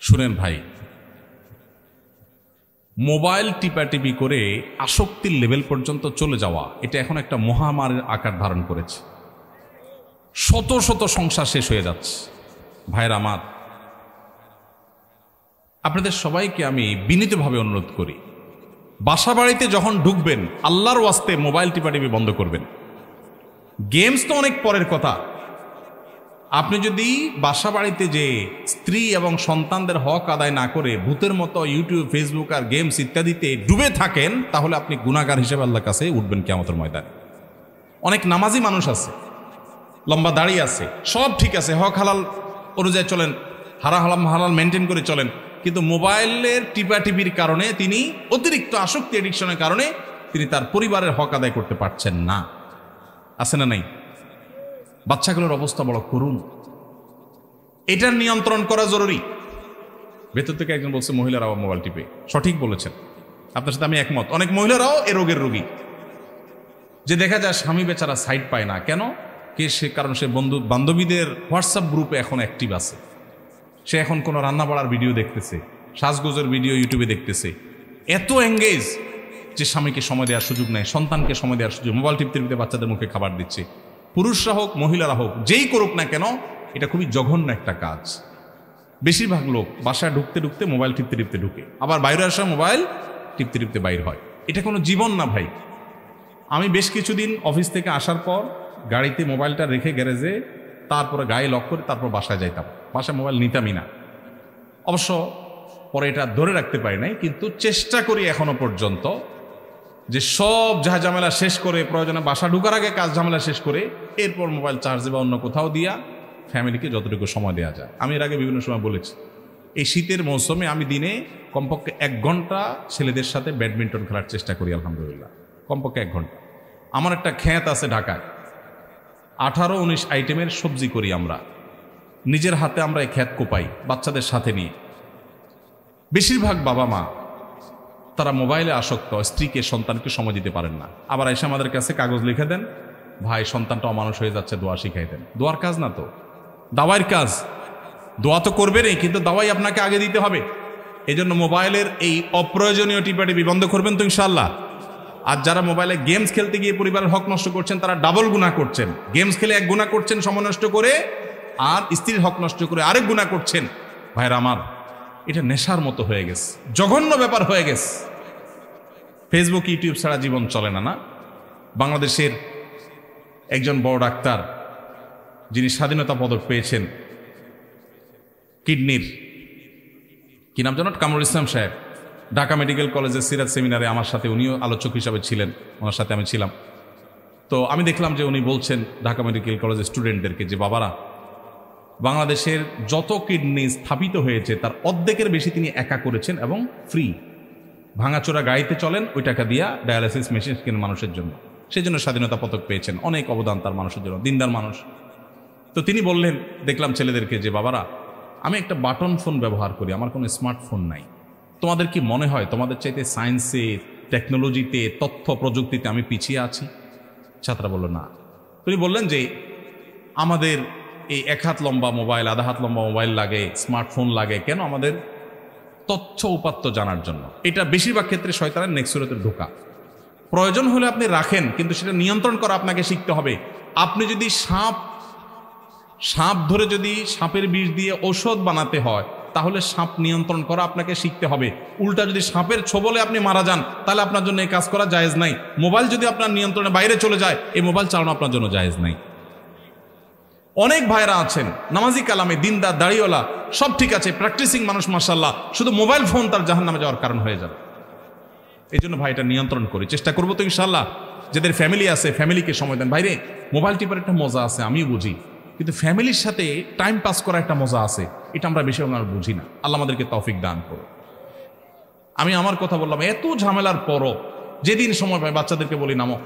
শুনেন ভাই, মোবাইল টিপাটিপি করে আসক্তির লেভেল পর্যন্ত চলে যাওয়া, এটা এখন একটা মহামারীর আকার ধারণ করেছে। শত শত সংসার শেষ হয়ে যাচ্ছে। ভাইরা আমার, আপনাদের সবাইকে আমি বিনীতভাবে অনুরোধ করি, বাসা বাড়িতে যখন ঢুকবেন আল্লাহর ওয়াস্তে মোবাইল টিপাটিপি বন্ধ করবেন। গেমস তো অনেক পরের কথা। আপনি যদি বাসা বাড়িতে যে স্ত্রী এবং সন্তানদের হক আদায় না করে ভূতের মতো ইউটিউব, ফেসবুক আর গেমস ইত্যাদিতে ডুবে থাকেন, তাহলে আপনি গুনাহগার হিসেবে আল্লাহর কাছে উঠবেন কিয়ামতের ময়দানে। অনেক নামাজি মানুষ আছে, লম্বা দাড়ি আছে, সব ঠিক আছে, হক হালাল অনুযায়ী চলেন, হালাল মেনটেন করে চলেন, কিন্তু মোবাইলের টিপাটিপির কারণে তিনি অতিরিক্ত আসক্তি, এডিকশনের কারণে তিনি তার পরিবারের হক আদায় করতে পারছেন না। আছে না নাই? বাচ্চাগুলোর অবস্থা বড় করুন। এটার নিয়ন্ত্রণ করা জরুরি। ভেতর থেকে একজন বলছে মহিলারাও মোবাইল টিপে, সঠিক বলেছেন, আপনার সাথে আমি একমত। অনেক মহিলারাও এ রোগের রোগী, যে দেখা যায় স্বামী বেচারা সাইড পায় না। কেন? কে সে, কারণ সে বন্ধু বান্ধবীদের হোয়াটসঅ্যাপ গ্রুপে এখন অ্যাক্টিভ আছে। সে এখন কোনো রান্না বাড়ার ভিডিও দেখতেছে, সাজগোজের ভিডিও ইউটিউবে দেখতেছে, এত এঙ্গেজ যে স্বামীকে সময় দেওয়ার সুযোগ নেই, সন্তানকে সময় দেওয়ার সুযোগ, মোবাইল টিপতে টিপতে বাচ্চাদের মুখে খাবার দিচ্ছে। পুরুষরা হোক মহিলারা হোক, যেই করুক না কেন, এটা খুবই জঘন্য একটা কাজ। বেশিরভাগ লোক বাসায় ঢুকতে ঢুকতে মোবাইল টিপতে টিপতে ঢুকে, আবার বাইরে আসা মোবাইল টিপতে টিপতে বাইর হয়। এটা কোনো জীবন না ভাই। আমি বেশ কিছুদিন অফিস থেকে আসার পর গাড়িতে মোবাইলটা রেখে গ্যারেজে, তারপরে গায়ে লক করে তারপর বাসায় যাইতাম। বাসায় মোবাইল নিতামই না। অবশ্য পরে এটা ধরে রাখতে পারি নাই, কিন্তু চেষ্টা করি এখনো পর্যন্ত যে সব ঝামেলা শেষ করে, প্রয়োজনে বাসা ঢুকার আগে কাজ ঝামেলা শেষ করে এরপর মোবাইল চার্জে বা অন্য কোথাও দিয়া ফ্যামিলিকে যতটুকু সময় দেওয়া যায়। আমি এর আগে বিভিন্ন সময় বলেছি, এই শীতের মৌসুমে আমি দিনে কমপক্ষে 1 ঘন্টা ছেলেদের সাথে ব্যাডমিন্টন খেলার চেষ্টা করি। আলহামদুলিল্লাহ, কমপক্ষে 1 ঘন্টা। আমার একটা ক্ষেত আছে ঢাকায়, 18-19 আইটেমের সবজি করি আমরা নিজের হাতে। আমরা এই ক্ষেত কোপাই বাচ্চাদের সাথে নিয়ে। বেশিরভাগ বাবা মা তারা মোবাইলে আসক্ত, স্ত্রীকে সন্তানকে সময় দিতে পারেন না। আবার এসে আমাদের কাছে কাগজ লিখে দেন, ভাই সন্তানটা অমানুষ হয়ে যাচ্ছে, দোয়া শিখাই দেন। দোয়ার কাজ না তো, দাওয়াইয়ের কাজ। দোয়া তো করবেনই, কিন্তু দাওয়াই আপনাকে আগে দিতে হবে। এই জন্য মোবাইলের এই অপ্রয়োজনীয় টিপাটিপি বন্ধ করবেন তো ইনশাআল্লাহ। আর যারা মোবাইলে গেমস খেলতে গিয়ে পরিবারের হক নষ্ট করছেন, তারা ডাবল গুনাহ করছেন। গেমস খেলে এক গুনাহ করছেন সময় নষ্ট করে, আর স্ত্রীর হক নষ্ট করে আরেক গুনাহ করছেন। ভাইরা আমার, এটা নেশার মতো হয়ে গেছে, জঘন্য ব্যাপার হয়ে গেছে। ফেসবুক ইউটিউব ছাড়া জীবন চলে না। না, বাংলাদেশের একজন বড় ডাক্তার, যিনি স্বাধীনতা পদক পেয়েছেন কিডনির, কি নাম জানো, কামরুল ইসলাম সাহেব, ঢাকা মেডিকেল কলেজের সিরাজ সেমিনারে আমার সাথে উনিও আলোচক হিসাবে ছিলেন, ওনার সাথে আমি ছিলাম। তো আমি দেখলাম যে উনি বলছেন ঢাকা মেডিকেল কলেজের স্টুডেন্টদেরকে যে বাবারা, বাংলাদেশের যত কিডনি স্থাপিত হয়েছে তার অর্ধেকের বেশি তিনি একা করেছেন এবং ফ্রি। ভাঙাচোরা গাড়িতে চলেন, ওই টাকা দিয়া ডায়ালিসিস মেশিন কেনেন মানুষের জন্য। সেই জন্য স্বাধীনতা পদক পেয়েছেন। অনেক অবদান তার মানুষের জন্য, দিনদার মানুষ। তো তিনি বললেন, দেখলাম ছেলেদেরকে যে বাবারা, আমি একটা বাটন ফোন ব্যবহার করি, আমার কোনো স্মার্টফোন নাই। তোমাদের কি মনে হয় তোমাদের চাইতে সায়েন্সে, টেকনোলজিতে, তথ্য প্রযুক্তিতে আমি পিছিয়ে আছি? ছাত্ররা বলল না। তিনি বললেন যে আমাদের এই 1 হাত লম্বা মোবাইল, আধা হাত লম্বা মোবাইল লাগে, স্মার্টফোন লাগে কেন? আমাদের তথ্য উপাত্ত জানার জন্য। এটা বেশিরভাগ ক্ষেত্রে শয়তানের নেক্সুরতের ঢোকা। প্রয়োজন হলে আপনি রাখেন, কিন্তু সেটা নিয়ন্ত্রণ করা আপনাকে শিখতে হবে। আপনি যদি সাপ ধরে যদি সাপের বিষ দিয়ে ঔষধ বানাতে হয়, তাহলে সাপ নিয়ন্ত্রণ করা আপনাকে শিখতে হবে। উল্টা যদি সাপের ছোবলে আপনি মারা যান, তাহলে আপনার জন্য এই কাজ করা জায়েজ নাই। মোবাইল যদি আপনার নিয়ন্ত্রণের বাইরে চলে যায়, এই মোবাইল চালানো আপনার জন্য জায়েজ নাই। অনেক ভাইরা আছেন নামাজি কালামে, দিনদার, দাড়িওয়ালা, সব ঠিক আছে, প্র্যাকটিসিং মানুষ মাশাআল্লাহ, শুধু মোবাইল ফোন তার জাহান্নামে যাওয়ার কারণ হয়ে যাবে। এই জন্য ভাইটা নিয়ন্ত্রণ করি, চেষ্টা করবো তো ইনশাআল্লাহ। যাদের ফ্যামিলি আছে, ফ্যামিলিকে সময় দেন। ভাইরে, মোবাইল টিপার একটা মজা আছে, আমিও বুঝি, কিন্তু ফ্যামিলির সাথে টাইম পাস করা একটা মজা আছে, এটা আমরা বেশি আমরা বুঝি না। আল্লাহ আমাদেরকে তৌফিক দান করো। আমি আমার কথা বললাম, এত ঝামেলার পরও যেদিন সময় পাই বাচ্চাদেরকে বলি, নামো,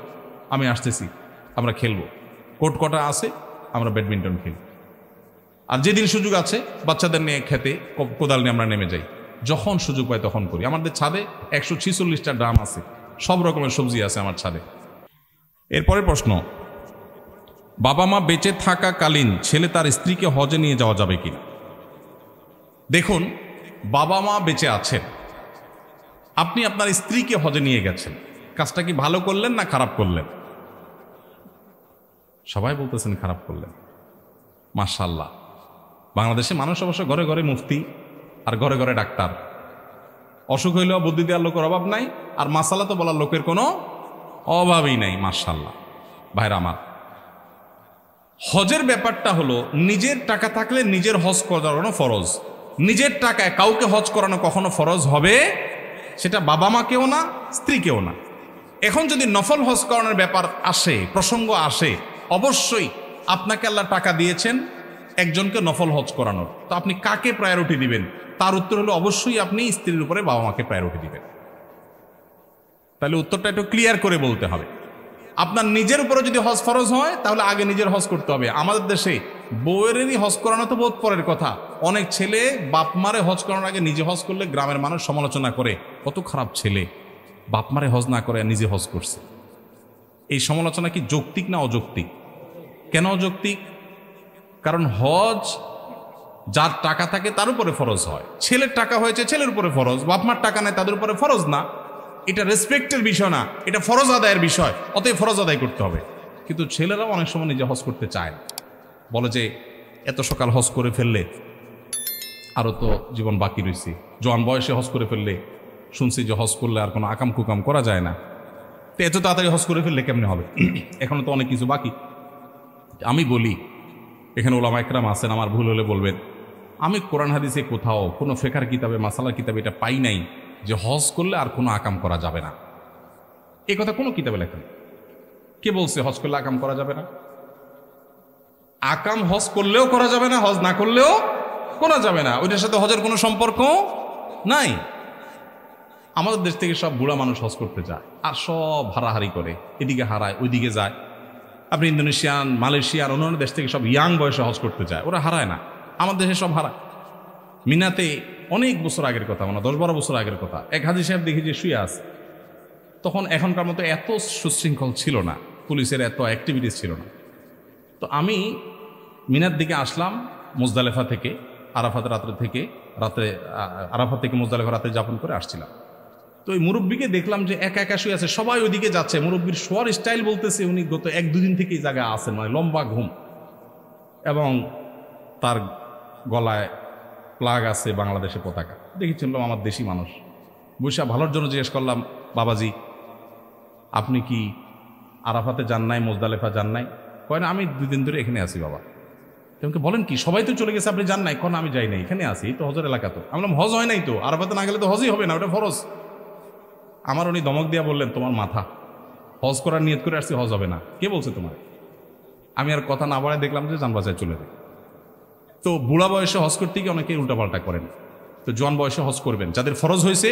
আমি আসতেছি, আমরা খেলবো। কোর্ট কটা আছে, আমরা ব্যাডমিন্টন খেলি। আর যেদিন সুযোগ আছে বাচ্চাদের নিয়ে খেতে কোদাল নিয়ে আমরা নেমে যাই। যখন সুযোগ পাই তখন করি। আমাদের ছাদে 146টা ড্রাম আছে, সব রকমের সবজি আছে আমার ছাদে। এরপরের প্রশ্ন, বাবা মা বেঁচে থাকাকালীন ছেলে তার স্ত্রীকে হজে নিয়ে যাওয়া যাবে কিনা? দেখুন, বাবা মা বেঁচে আছেন, আপনি আপনার স্ত্রীকে হজে নিয়ে গেছেন, কাজটা কি ভালো করলেন না খারাপ করলেন? সবাই বলতেছেন খারাপ করলেন। মাশাআল্লাহ, বাংলাদেশে মানুষ অবশ্য ঘরে ঘরে মুফতি আর ঘরে ঘরে ডাক্তার। অসুখ হইলেও বুদ্ধি দেওয়ার লোকের অভাব নাই, আর মাসালা তো বলার লোকের কোনো অভাবই নাই। মাশাআল্লাহ। ভাইরা আমার, হজের ব্যাপারটা হলো, নিজের টাকা থাকলে নিজের হজ করানো ফরজ। নিজের টাকায় কাউকে হজ করানো কখনো ফরজ হবে, সেটা বাবা মাকেও না, স্ত্রীকেও না। এখন যদি নফল হজ করানোর ব্যাপার আসে, প্রসঙ্গ আসে, অবশ্যই আপনাকে আল্লাহ টাকা দিয়েছেন একজনকে নফল হজ করানোর, তো আপনি কাকে প্রায়োরিটি দিবেন? তার উত্তর হলো অবশ্যই আপনি স্ত্রীর উপরে বাবা মাকে প্রায়োরিটি দিবেন। তাহলে উত্তরটা একটু ক্লিয়ার করে বলতে হবে। আপনার নিজের উপরে যদি হজ ফরজ হয়, তাহলে আগে নিজের হজ করতে হবে। আমাদের দেশে বউয়েরই হজ করানো তো বহুত পরের কথা। অনেক ছেলে বাপ মারে হজ করানোর আগে নিজে হজ করলে গ্রামের মানুষ সমালোচনা করে, কত খারাপ ছেলে, বাপ মারে হজ না করে নিজে হজ করছে। এই সমালোচনা কি যৌক্তিক না অযৌক্তিক? কেন অযৌক্তিক? কারণ হজ যার টাকা থাকে তার উপরে ফরজ হয়, ছেলের টাকা হয়েছে ছেলের উপরে ফরজ, বাপ মার টাকা নেয় তাদের উপরে ফরজ না। এটা রেসপেক্টের বিষয় না, এটা ফরজ আদায়ের বিষয়, অতএব ফরজ আদায় করতে হবে। কিন্তু ছেলেরাও অনেক সময় নিজে হজ করতে চায় না, বলে যে এত সকাল হজ করে ফেললে আরও তো জীবন বাকি রয়েছে, জোয়ান বয়সে হজ করে ফেললে শুনছি যে হজ করলে আর কোনো আকাম কুকাম করা যায় না, তো এত তাড়াতাড়ি হজ করে ফেললে কেমনে হবে, এখনো তো অনেক কিছু বাকি। আমি বলি, এখানে ওলামা একরাম আছেন, আমার ভুল হলে বলবেন, আমি কোরআন হাদিসে কোথাও কোনো ফেকার কিতাবে মাসালার কিতাবে এটা পাই নাই যে হজ করলে আর কোনো আকাম করা যাবে না। এ কথা কোনো কিতাবে লেখা নেই। কে বলছে হজ করলে আকাম করা যাবে না? আকাম হজ করলেও করা যাবে না, হজ না করলেও করা যাবে না, ওইটার সাথে হজের কোনো সম্পর্ক নাই। আমাদের দেশ থেকে সব বুড়া মানুষ হজ করতে যায় আর সব হারাহারি করে, এদিকে হারায় ওইদিকে যায়। আপনি ইন্দোনেশিয়ান, মালয়েশিয়ার, অন্যান্য দেশ থেকে সব ইয়াং বয়সে হজ করতে যায়, ওরা হারায় না। আমাদের দেশে সব হারায়। মিনাতে অনেক বছর আগের কথা, মানে 10-12 বছর আগের কথা, এক হাজি সাহেব দেখি যে শুয়ে আছে। তখন এখনকার মতো এত সুশৃঙ্খল ছিল না, পুলিশের এত অ্যাক্টিভিটিস ছিল না। তো আমি মিনার দিকে আসলাম মুজদালেফা থেকে, আরাফাত আরাফাত থেকে মুজদালেফা রাতে যাপন করে আসছিলাম। তো ওই মুরব্বীকে দেখলাম যে একা একা শুয়ে আছে, সবাই ওইদিকে যাচ্ছে। মুরব্বীর শোয়ার স্টাইল বলতেছে উনি গত 1-2 দিন থেকে এই জায়গায় আছেন, মানে লম্বা ঘুম, এবং তার গলায় প্লাগ আছে বাংলাদেশের পতাকা। দেখেছিলাম আমার দেশি মানুষ। বৈশা ভালোর জন্য জিজ্ঞেস করলাম, বাবাজি আপনি কি আরাফাতে যান নাই, মুজদালেফা যান নাই? কয় না, আমি 2 দিন ধরে এখানে আছি বাবা। তোমাকে বলেন কি, সবাই তো চলে গেছে, আপনি যান নাই? কোন আমি যাই নাই, এখানে আছি, তো হজের এলাকা। তো আমি বললাম হজ হয় নাই তো, আরাফাতে না গেলে তো হজই হবে না, ওটা ফরজ। আমার উনি ধমক দিয়া বললেন, তোমার মাথা, হজ করার নিয়ত করে আসছি, হজ হবে না। কে বলছে তোমার? আমি আর কথা না বাড়ায় দেখলাম যে যান বাজায় চলে যায়। তো বুড়া বয়সে হজ করতে গিয়ে অনেকে উল্টাপাল্টা করেন। তো জোয়ান বয়সে হজ করবেন, যাদের ফরজ হয়েছে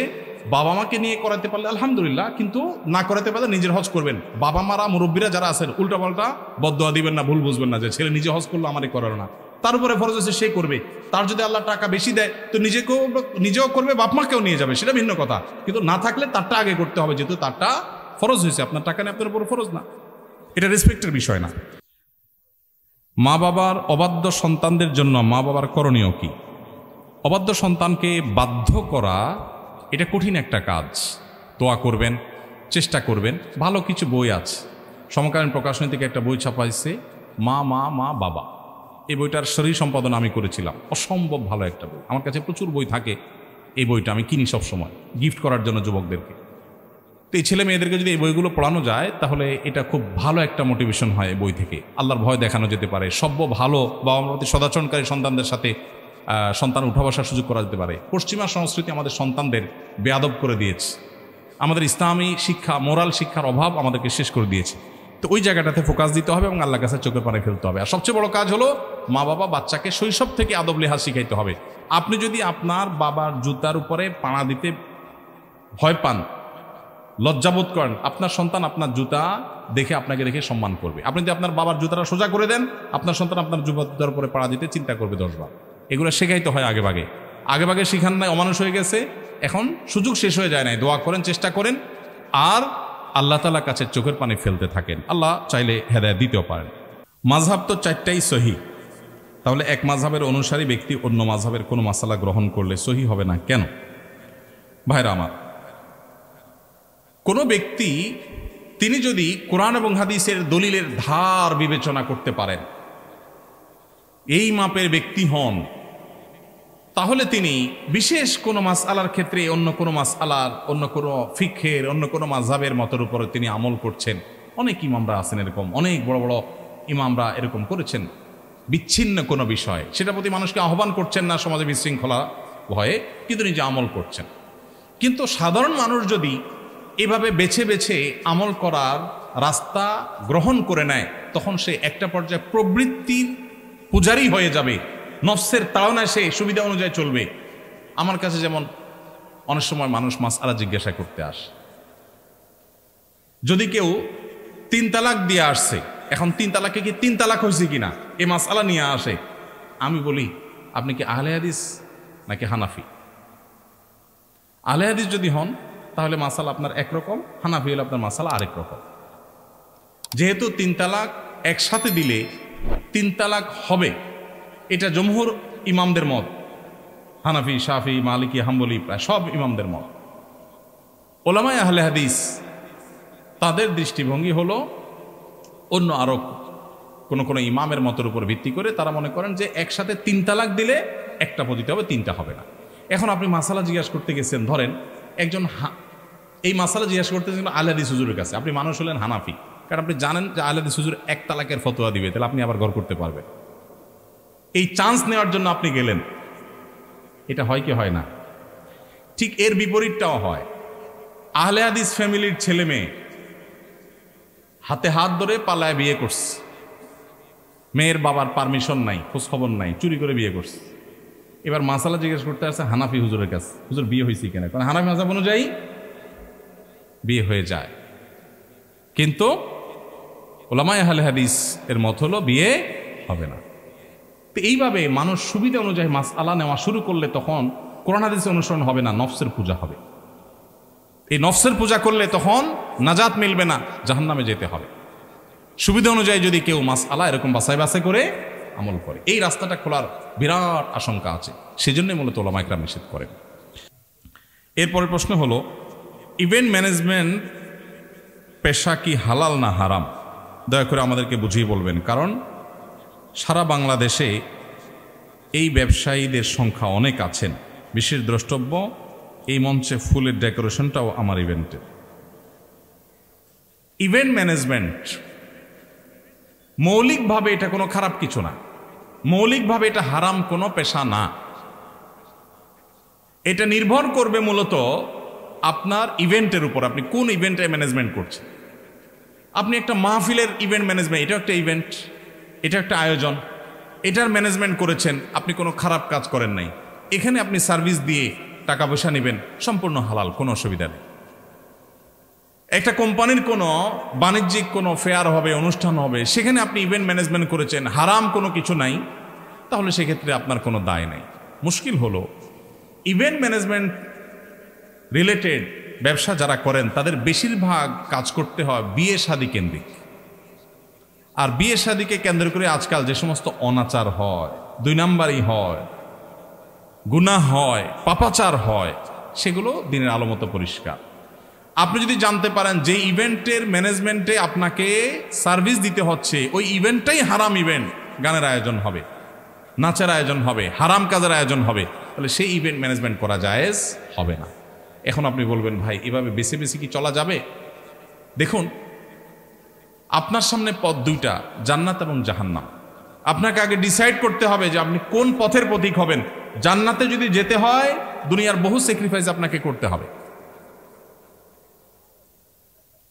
বাবা মাকে নিয়ে করাতে পারলে আলহামদুলিল্লাহ, কিন্তু না করাতে পারলে নিজের হজ করবেন। বাবা মারা মুরব্বীরা যারা আছেন উল্টাপাল্টা বদদোয়া দিবেন না, ভুল বুঝবেন না যে ছেলে নিজে হজ করলো আমারই করালো না। তার উপরে ফরজ হয়েছে, সে করবে। তার যদি আল্লাহ টাকা বেশি দেয় তো নিজেও করবে, বাপ মাকেও নিয়ে যাবে, সেটা ভিন্ন কথা। কিন্তু না থাকলে তারটা আগে করতে হবে, যেহেতু তারটা ফরজ হয়েছে। আপনার টাকা নিয়ে আপনার উপর ফরজ না, এটা রেসপেক্টের বিষয় না। মা বাবার অবাধ্য সন্তানদের জন্য মা বাবার করণীয় কি? অবাধ্য সন্তানকে বাধ্য করা এটা কঠিন একটা কাজ। দোয়া করবেন, চেষ্টা করবেন। ভালো কিছু বই আছে, সমকালীন প্রকাশনী থেকে একটা বই ছাপাইছে, মা মা মা বাবা। এই বইটার শরীর সম্পাদনা আমি করেছিলাম, অসম্ভব ভালো একটা বই। আমার কাছে প্রচুর বই থাকে, এই বইটা আমি কিনি সবসময় গিফট করার জন্য যুবকদেরকে। তো এই ছেলে মেয়েদেরকে যদি এই বইগুলো পড়ানো যায় তাহলে এটা খুব ভালো একটা মোটিভেশন হয়। এই বই থেকে আল্লাহর ভয় দেখানো যেতে পারে, সভ্য ভালো বাবা মার প্রতি সদাচরণকারী সন্তানদের সাথে সন্তান উঠা বসার সুযোগ করা যেতে পারে। পশ্চিমা সংস্কৃতি আমাদের সন্তানদের বেয়াদব করে দিয়েছে, আমাদের ইসলামী শিক্ষা, মোরাল শিক্ষার অভাব আমাদেরকে শেষ করে দিয়েছে। তো ওই জায়গাটাতে ফোকাস দিতে হবে এবং আল্লাহর কাছে চোখের পানি ফেলতে হবে। আর সবচেয়ে বড় কাজ হলো মা বাবা বাচ্চাকে শৈশব থেকে আদব লেহাজ শিখাইতে হবে। আপনি যদি আপনার বাবার জুতার উপরে পাড়া দিতে ভয় পান, লজ্জাবোধ করেন, আপনার সন্তান আপনার জুতা দেখে আপনাকে দেখে সম্মান করবে। আপনি যদি আপনার বাবার জুতাটা সোজা করে দেন, আপনার সন্তান আপনার জুতার উপরে পাড়া দিতে চিন্তা করবে 10 বার। এগুলো শেখাইতে হয় আগে ভাগে শিখান নাই, অমানুষ হয়ে গেছে, এখন সুযোগ শেষ হয়ে যায় নাই। দোয়া করেন, চেষ্টা করেন, আর আল্লাহ তাআলার কাছে চোখের পানি ফেলতে থাকেন। আল্লাহ চাইলে হেদায়েত দিতেও পারেন। মাযহাব তো 4টাই সহিহ, তাহলে এক মাযহাবের অনুসারী ব্যক্তি অন্য মাযহাবের কোনো মাসালা গ্রহণ করলে সহিহ হবে না কেন? ভাইরা আমার, কোনো ব্যক্তি তিনি যদি কোরআন এবং হাদিসের দলিলের ধার বিবেচনা করতে পারেন, এই মাপের ব্যক্তি হন, তাহলে তিনি বিশেষ কোনো মাসআলার ক্ষেত্রে অন্য কোনো মাসআলার, অন্য কোনো ফিকহের, অন্য কোনো মাযহাবের মতের উপরে তিনি আমল করছেন। অনেক ইমামরা আছেন এরকম, অনেক বড় বড় ইমামরা এরকম করেছেন। বিচ্ছিন্ন কোনো বিষয়, সেটার প্রতি মানুষকে আহ্বান করছেন না সমাজে বিশৃঙ্খলা ভয়ে, কিন্তু নিজে আমল করছেন। কিন্তু সাধারণ মানুষ যদি এভাবে বেছে বেছে আমল করার রাস্তা গ্রহণ করে নেয়, তখন সে একটা পর্যায়ে প্রবৃত্তির পূজারী হয়ে যাবে। নফসের তাড়নায় সে সুবিধা অনুযায়ী চলবে। আমার কাছে যেমন অনেক সময় মানুষ মাসআলা জিজ্ঞাসা করতে আসে, যদি কেউ 3 তালাক দিয়ে আসছে, এখন 3 তালাকে কি 3 তালাক হয়েছে কিনা এই মাসআলা নিয়ে আসে, আমি বলি আপনি কি আহলে হাদিস নাকি হানাফি? আহলে হাদিস যদি হন তাহলে মাসালা আপনার একরকম, হানাফি হলে আপনার মাসালা আরেক রকম। যেহেতু 3 তালাক একসাথে দিলে তিন তালাক হবে, এটা জমহুর ইমামদের মত, হানাফি, শাফি, মালিকি, হাম্বলি, প্রায় সব ইমামদের মত। ওলামায়ে আহলে হাদিস তাদের দৃষ্টিভঙ্গি হলো অন্য আরো কোন ইমামের মতের উপর ভিত্তি করে তারা মনে করেন যে একসাথে তিন তালাক দিলে একটা পতিত হবে, তিনটা হবে না। এখন আপনি মাসালা জিজ্ঞাসা করতে গেছেন, ধরেন একজন এই মাসালা জিজ্ঞাসা করতে গেছেন আহলে হাদিস হুজুরের কাছে, আপনি মানুষ হলেন হানাফি, কারণ আপনি জানেন যে আহলে হাদিস হুজুর এক তালাকের ফতোয়া দিবে, তাহলে আপনি আবার ঘর করতে পারবেন। এই চান্স নেওয়ার জন্য আপনি গেলেন, এটা হয় কি হয় না? ঠিক এর বিপরীতটাও হয়। আহলে হাদিস ফ্যামিলির ছেলে মেয়ে হাতে হাত ধরে পালায় বিয়ে করছে, মেয়ের বাবার পারমিশন নাই, খোঁজখবর নাই, চুরি করে বিয়ে করছে। এবার মাসালা জিজ্ঞেস করতে আসছে হানাফি হুজুরের কাছে, হুজুর বিয়ে হয়েছে কেন? কারণ হানাফি মাযহাব অনুযায়ী বিয়ে হয়ে যায়, কিন্তু উলামায়ে আহলে হাদিস এর মত হলো বিয়ে হবে না। তো এইভাবে মানুষ সুবিধা অনুযায়ী মাসআলা নেওয়া শুরু করলে তখন কোরআন হাদিসের অনুসরণ হবে না, নফসের পূজা হবে। এই নফসের পূজা করলে তখন নাজাত মিলবে না, জাহান্নামে যেতে হবে। সুবিধা অনুযায়ী যদি কেউ মাসআলা এরকম বাছাই বাছাই করে আমল করে, এই রাস্তাটা খোলার বিরাট আশঙ্কা আছে, সেজন্যই মূলত উলামায়ে কেরাম নিষেধ করেন। এরপরের প্রশ্ন হলো, ইভেন্ট ম্যানেজমেন্ট পেশা কি হালাল না হারাম? দয়া করে আমাদেরকে বুঝিয়ে বলবেন, কারণ সারা বাংলাদেশে এই ব্যবসায়ীদের সংখ্যা অনেক আছেন। বিশেষ দ্রষ্টব্য এই মঞ্চে ফুলের ডেকোরেশনটাও আমার ইভেন্টের। ইভেন্ট ম্যানেজমেন্ট মৌলিকভাবে এটা কোনো খারাপ কিছু না, মৌলিকভাবে এটা হারাম কোনো পেশা না। এটা নির্ভর করবে মূলত আপনার ইভেন্টের উপর, আপনি কোন ইভেন্টে ম্যানেজমেন্ট করছেন। আপনি একটা মাহফিলের ইভেন্ট ম্যানেজমেন্ট, এটা একটা ইভেন্ট, এটা একটা আয়োজন, এটার ম্যানেজমেন্ট করেছেন, আপনি কোনো খারাপ কাজ করেন নাই। এখানে আপনি সার্ভিস দিয়ে টাকা পয়সা নেবেন, সম্পূর্ণ হালাল, কোনো অসুবিধা নেই। একটা কোম্পানির কোনো বাণিজ্যিক কোনো ফেয়ার হবে, অনুষ্ঠান হবে, সেখানে আপনি ইভেন্ট ম্যানেজমেন্ট করেছেন, হারাম কোনো কিছু নাই, তাহলে সেক্ষেত্রে আপনার কোনো দায় নেই। মুশকিল হলো ইভেন্ট ম্যানেজমেন্ট রিলেটেড ব্যবসা যারা করেন তাদের বেশিরভাগ কাজ করতে হয় বিয়ে শাদী কেন্দ্রিক। আর বিয়ে শাদীকে কেন্দ্র করে আজকাল যে সমস্ত অনাচার হয়, দুই নাম্বারই হয়, গুনাহ হয়, পাপাচার হয়, সেগুলো দিনের আলো মতো পরিষ্কার। আপনি যদি জানতে পারেন যে ইভেন্টের ম্যানেজমেন্টে আপনাকে সার্ভিস দিতে হচ্ছে, ওই ইভেন্টটাই হারাম ইভেন্ট, গানের আয়োজন হবে, নাচের আয়োজন হবে, হারাম কাজের আয়োজন হবে, তাহলে সেই ইভেন্ট ম্যানেজমেন্ট করা জায়েজ হবে না। এখন আপনি বলবেন, ভাই এভাবে বেছে বেছে কি চলা যাবে? দেখুন, আপনার সামনে পথ দুইটা, জান্নাত এবং জাহান্নাম। আপনাকে আগে ডিসাইড করতে হবে যে আপনি কোন পথের পথিক হবেন। জান্নাতে যদি যেতে হয় দুনিয়ার বহু স্যাক্রিফাইস আপনাকে করতে হবে।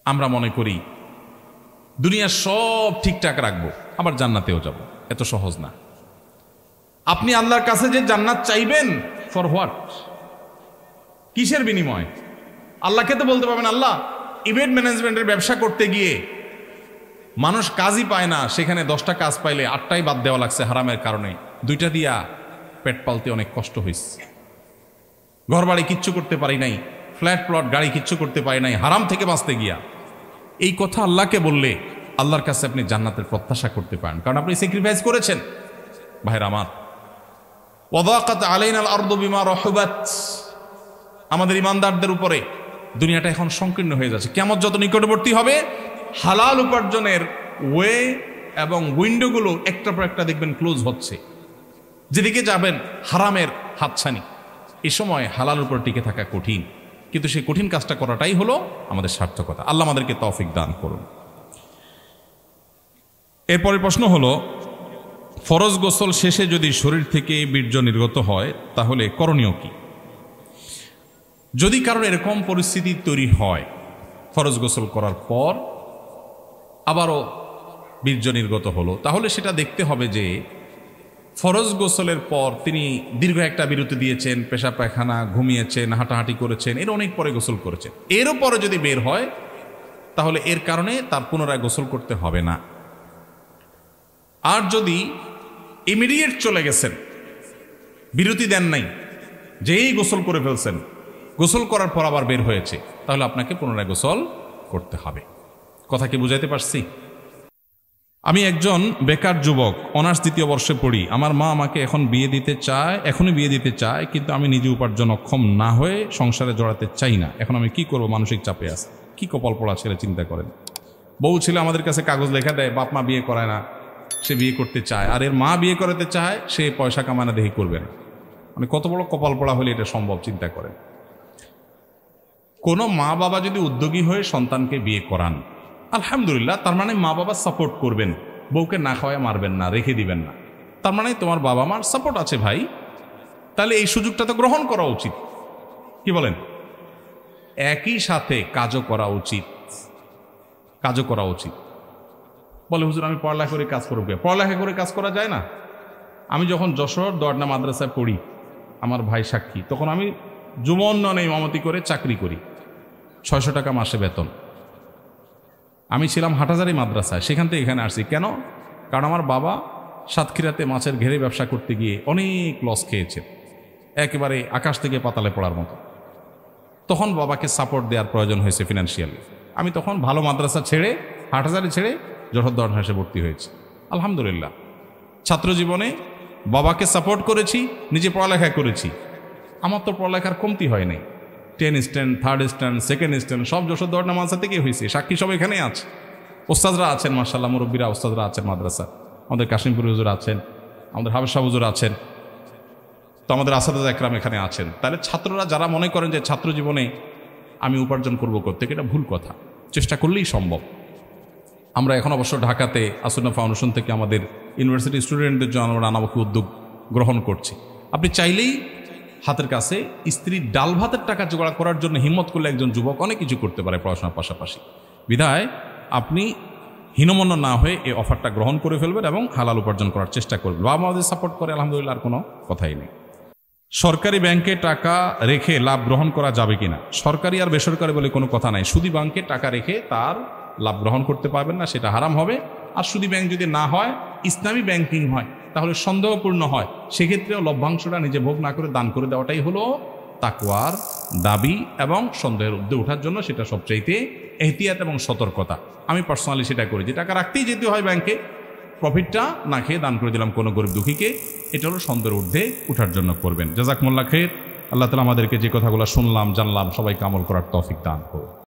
আমরা মনে করি দুনিয়ার সব ঠিকঠাক রাখবো, আবার জান্নাতেও যাব, এত সহজ না। আপনি আল্লাহর কাছে যে জান্নাত চাইবেন, ফর হোয়াট, কিসের বিনিময়? আল্লাহকে তো বলতে পারবেন, আল্লাহ ইভেন্ট ম্যানেজমেন্টের ব্যবসা করতে গিয়ে মানুষ কাজই পায় না, সেখানে 10টা কাজ পাইলে 8টাই বাদ দেওয়া লাগছে হারামের কারণে, 2টা দিয়া পেট পালতে অনেক কষ্ট হয়েছে, ঘর বাড়ি কিচ্ছু করতে পারি নাই, ফ্ল্যাট প্লট গাড়ি কিচ্ছু করতে পারি নাই হারাম থেকে বাঁচতে গিয়া। এই কথা আল্লাহকে বললে আল্লাহর কাছে আপনি জান্নাতের প্রত্যাশা করতে পারেন, কারণ আপনি স্যাক্রিফাইস করেছেন। ভাইরা আমার, ওয়াদাকাত আলাইনাল আরদু বিমা রাহুবাত, আমাদের ইমানদারদের উপরে দুনিয়াটা এখন সংকীর্ণ হয়ে যাচ্ছে। কিয়ামত যত নিকটবর্তী হবে, হালাল উপার্জনের ওয়ে এবং উইন্ডোগুলো একটার পর একটা দেখবেন ক্লোজ হচ্ছে, যেদিকে যাবেন হারামের হাতছানি। এই সময় হালাল উপর টিকে থাকা কঠিন, কিন্তু সেই কঠিন কাজটা করাটাই হলো আমাদের সার্থকতা। আল্লাহ আমাদেরকে তৌফিক দান করুন। এরপরের প্রশ্ন হলো, ফরজ গোসল শেষে যদি শরীর থেকে বীর্য নির্গত হয় তাহলে করণীয় কি? যদি কারণ এরকম পরিস্থিতি তৈরি হয়, ফরজ গোসল করার পর আবারও বীর্য নির্গত হলো, তাহলে সেটা দেখতে হবে যে ফরজ গোসলের পর তিনি দীর্ঘ একটা বিরতি দিয়েছেন, পেশাব পায়খানা, ঘুমিয়েছেন, হাঁটাহাঁটি করেছেন, এর অনেক পরে গোসল করেছেন, এরও পরে যদি বের হয় তাহলে এর কারণে তার পুনরায় গোসল করতে হবে না। আর যদি ইমিডিয়েট চলে গেছেন, বিরতি দেন নাই, যেই গোসল করে ফেলছেন, গোসল করার পর আবার বের হয়েছে, তাহলে আপনাকে পুনরায় গোসল করতে হবে। কথা কি বুঝাইতে পারছি? আমি একজন বেকার যুবক, অনার্স দ্বিতীয় বর্ষে পড়ি। আমার মা আমাকে এখনই বিয়ে দিতে চায়, কিন্তু আমি নিজে উপার্জন অক্ষম না হয়ে সংসারে জড়াতে চাই না। এখন আমি কি করব? মানসিক চাপে আছে। কি কপাল পড়া ছেলে, চিন্তা করেন। বউ ছেলে আমাদের কাছে কাগজ লেখা দেয়, বাপ মা বিয়ে করায় না, সে বিয়ে করতে চায়, আর এর মা বিয়ে করাতে চায়, সে পয়সা কামানা দেখি করবে না। মানে কত বড় কপাল পড়া হলে এটা সম্ভব, চিন্তা করেন। কোনো মা বাবা যদি উদ্যোগী হয়ে সন্তানকে বিয়ে করান, আলহামদুলিল্লাহ, তার মানে মা বাবা সাপোর্ট করবেন, বউকে না খাওয়ায় মারবেন না, রেখে দিবেন না। তার মানে তোমার বাবা মার সাপোর্ট আছে ভাই, তাহলে এই সুযোগটা তো গ্রহণ করা উচিত। কি বলেন? একই সাথে কাজও করা উচিত। বলে হুজুর আমি পড়ালেখা করে কাজ করব। পড়ালেখা করে কাজ করা যায় না? আমি যখন যশোর দোয়ারনা মাদ্রাসায় পড়ি, আমার ভাই সাক্ষী, তখন আমি যুব উন্নয়নে ইমামতি করে চাকরি করি, 600 টাকা মাসে বেতন। আমি ছিলাম হাটহাজারী মাদ্রাসায়, সেখান থেকে এখানে আসছি। কেন? কারণ আমার বাবা সাতক্ষীরাতে মাছের ঘেরে ব্যবসা করতে গিয়ে অনেক লস খেয়েছে, একেবারে আকাশ থেকে পাতালে পড়ার মতো। তখন বাবাকে সাপোর্ট দেওয়ার প্রয়োজন হয়েছে ফিনান্সিয়ালি। আমি তখন ভালো মাদ্রাসা ছেড়ে, হাটহাজারী ছেড়ে যশোর দরহাসে ভর্তি হয়েছি। আলহামদুলিল্লাহ, ছাত্র জীবনে বাবাকে সাপোর্ট করেছি, নিজে পড়ালেখা করেছি। আমার তো পড়ালেখার কমতি হয় নাই। 10 stand, 3rd stand, 2nd stand সব যশোর দরহানা মাদ্রাসা থেকেই হয়েছে। সাক্ষী সব এখানেই আছে। ওস্তাদরা আছেন, মাশাআল্লাহ, মুরব্বীরা ওস্তাদরা আছেন মাদ্রাসা। আমাদের কাশিমপুর হুজুর আছেন, আমাদের হাবেজ শাহ হুজুর আছেন, তো আমাদের আসাদুল আকরাম এখানে আছেন। তাহলে ছাত্ররা যারা মনে করেন যে ছাত্র জীবনে আমি উপার্জন করবো করতে, এটা ভুল কথা। চেষ্টা করলেই সম্ভব। আমরা এখন অবশ্য ঢাকাতে আসুন্না ফাউন্ডেশন থেকে আমাদের ইউনিভার্সিটি স্টুডেন্টদের জন্য আমরা নানামুখী উদ্যোগ গ্রহণ করছি। আপনি চাইলেই হাতের কাছে স্ত্রীর ডাল ভাতের টাকা জোগাড় করার জন্য হিম্মত করলে একজন যুবক অনেক কিছু করতে পারে পড়াশোনার পাশাপাশি। বিধায় আপনি হীনমন্য না হয়ে এই অফারটা গ্রহণ করে ফেলবেন এবং হালাল উপার্জন করার চেষ্টা করবেন। বাবা আমাদের সাপোর্ট করে, আলহামদুলিল্লাহ, আর কোনো কথাই নেই। সরকারি ব্যাংকে টাকা রেখে লাভ গ্রহণ করা যাবে কিনা? সরকারি আর বেসরকারি বলে কোনো কথা নাই। সুদী ব্যাংকে টাকা রেখে তার লাভ গ্রহণ করতে পারবেন না, সেটা হারাম হবে। আর সুদী ব্যাংক যদি না হয়, ইসলামী ব্যাংকিং হয়, তাহলে সন্দেহপূর্ণ হয়, সেক্ষেত্রেও লভ্যাংশটা নিজে ভোগ না করে দান করে দেওয়াটাই হলো তাকওয়ার দাবি এবং সন্দেহের ঊর্ধ্বে ওঠার জন্য সেটা সবচাইতে এহতিয়াত এবং সতর্কতা। আমি পার্সোনালি সেটা করি, যে টাকা রাখতেই যেতে হয় ব্যাংকে, প্রফিটটা না খেয়ে দান করে দিলাম কোনো গরিব দুঃখীকে, এটা হলো সন্দেহের ঊর্ধ্বে ওঠার জন্য করবেন। জাযাকুমুল্লাহ খাইর। আল্লাহ তাআলা আমাদেরকে যে কথাগুলো শুনলাম, জানলাম, সবাইকে আমল করার তৌফিক দান করুন।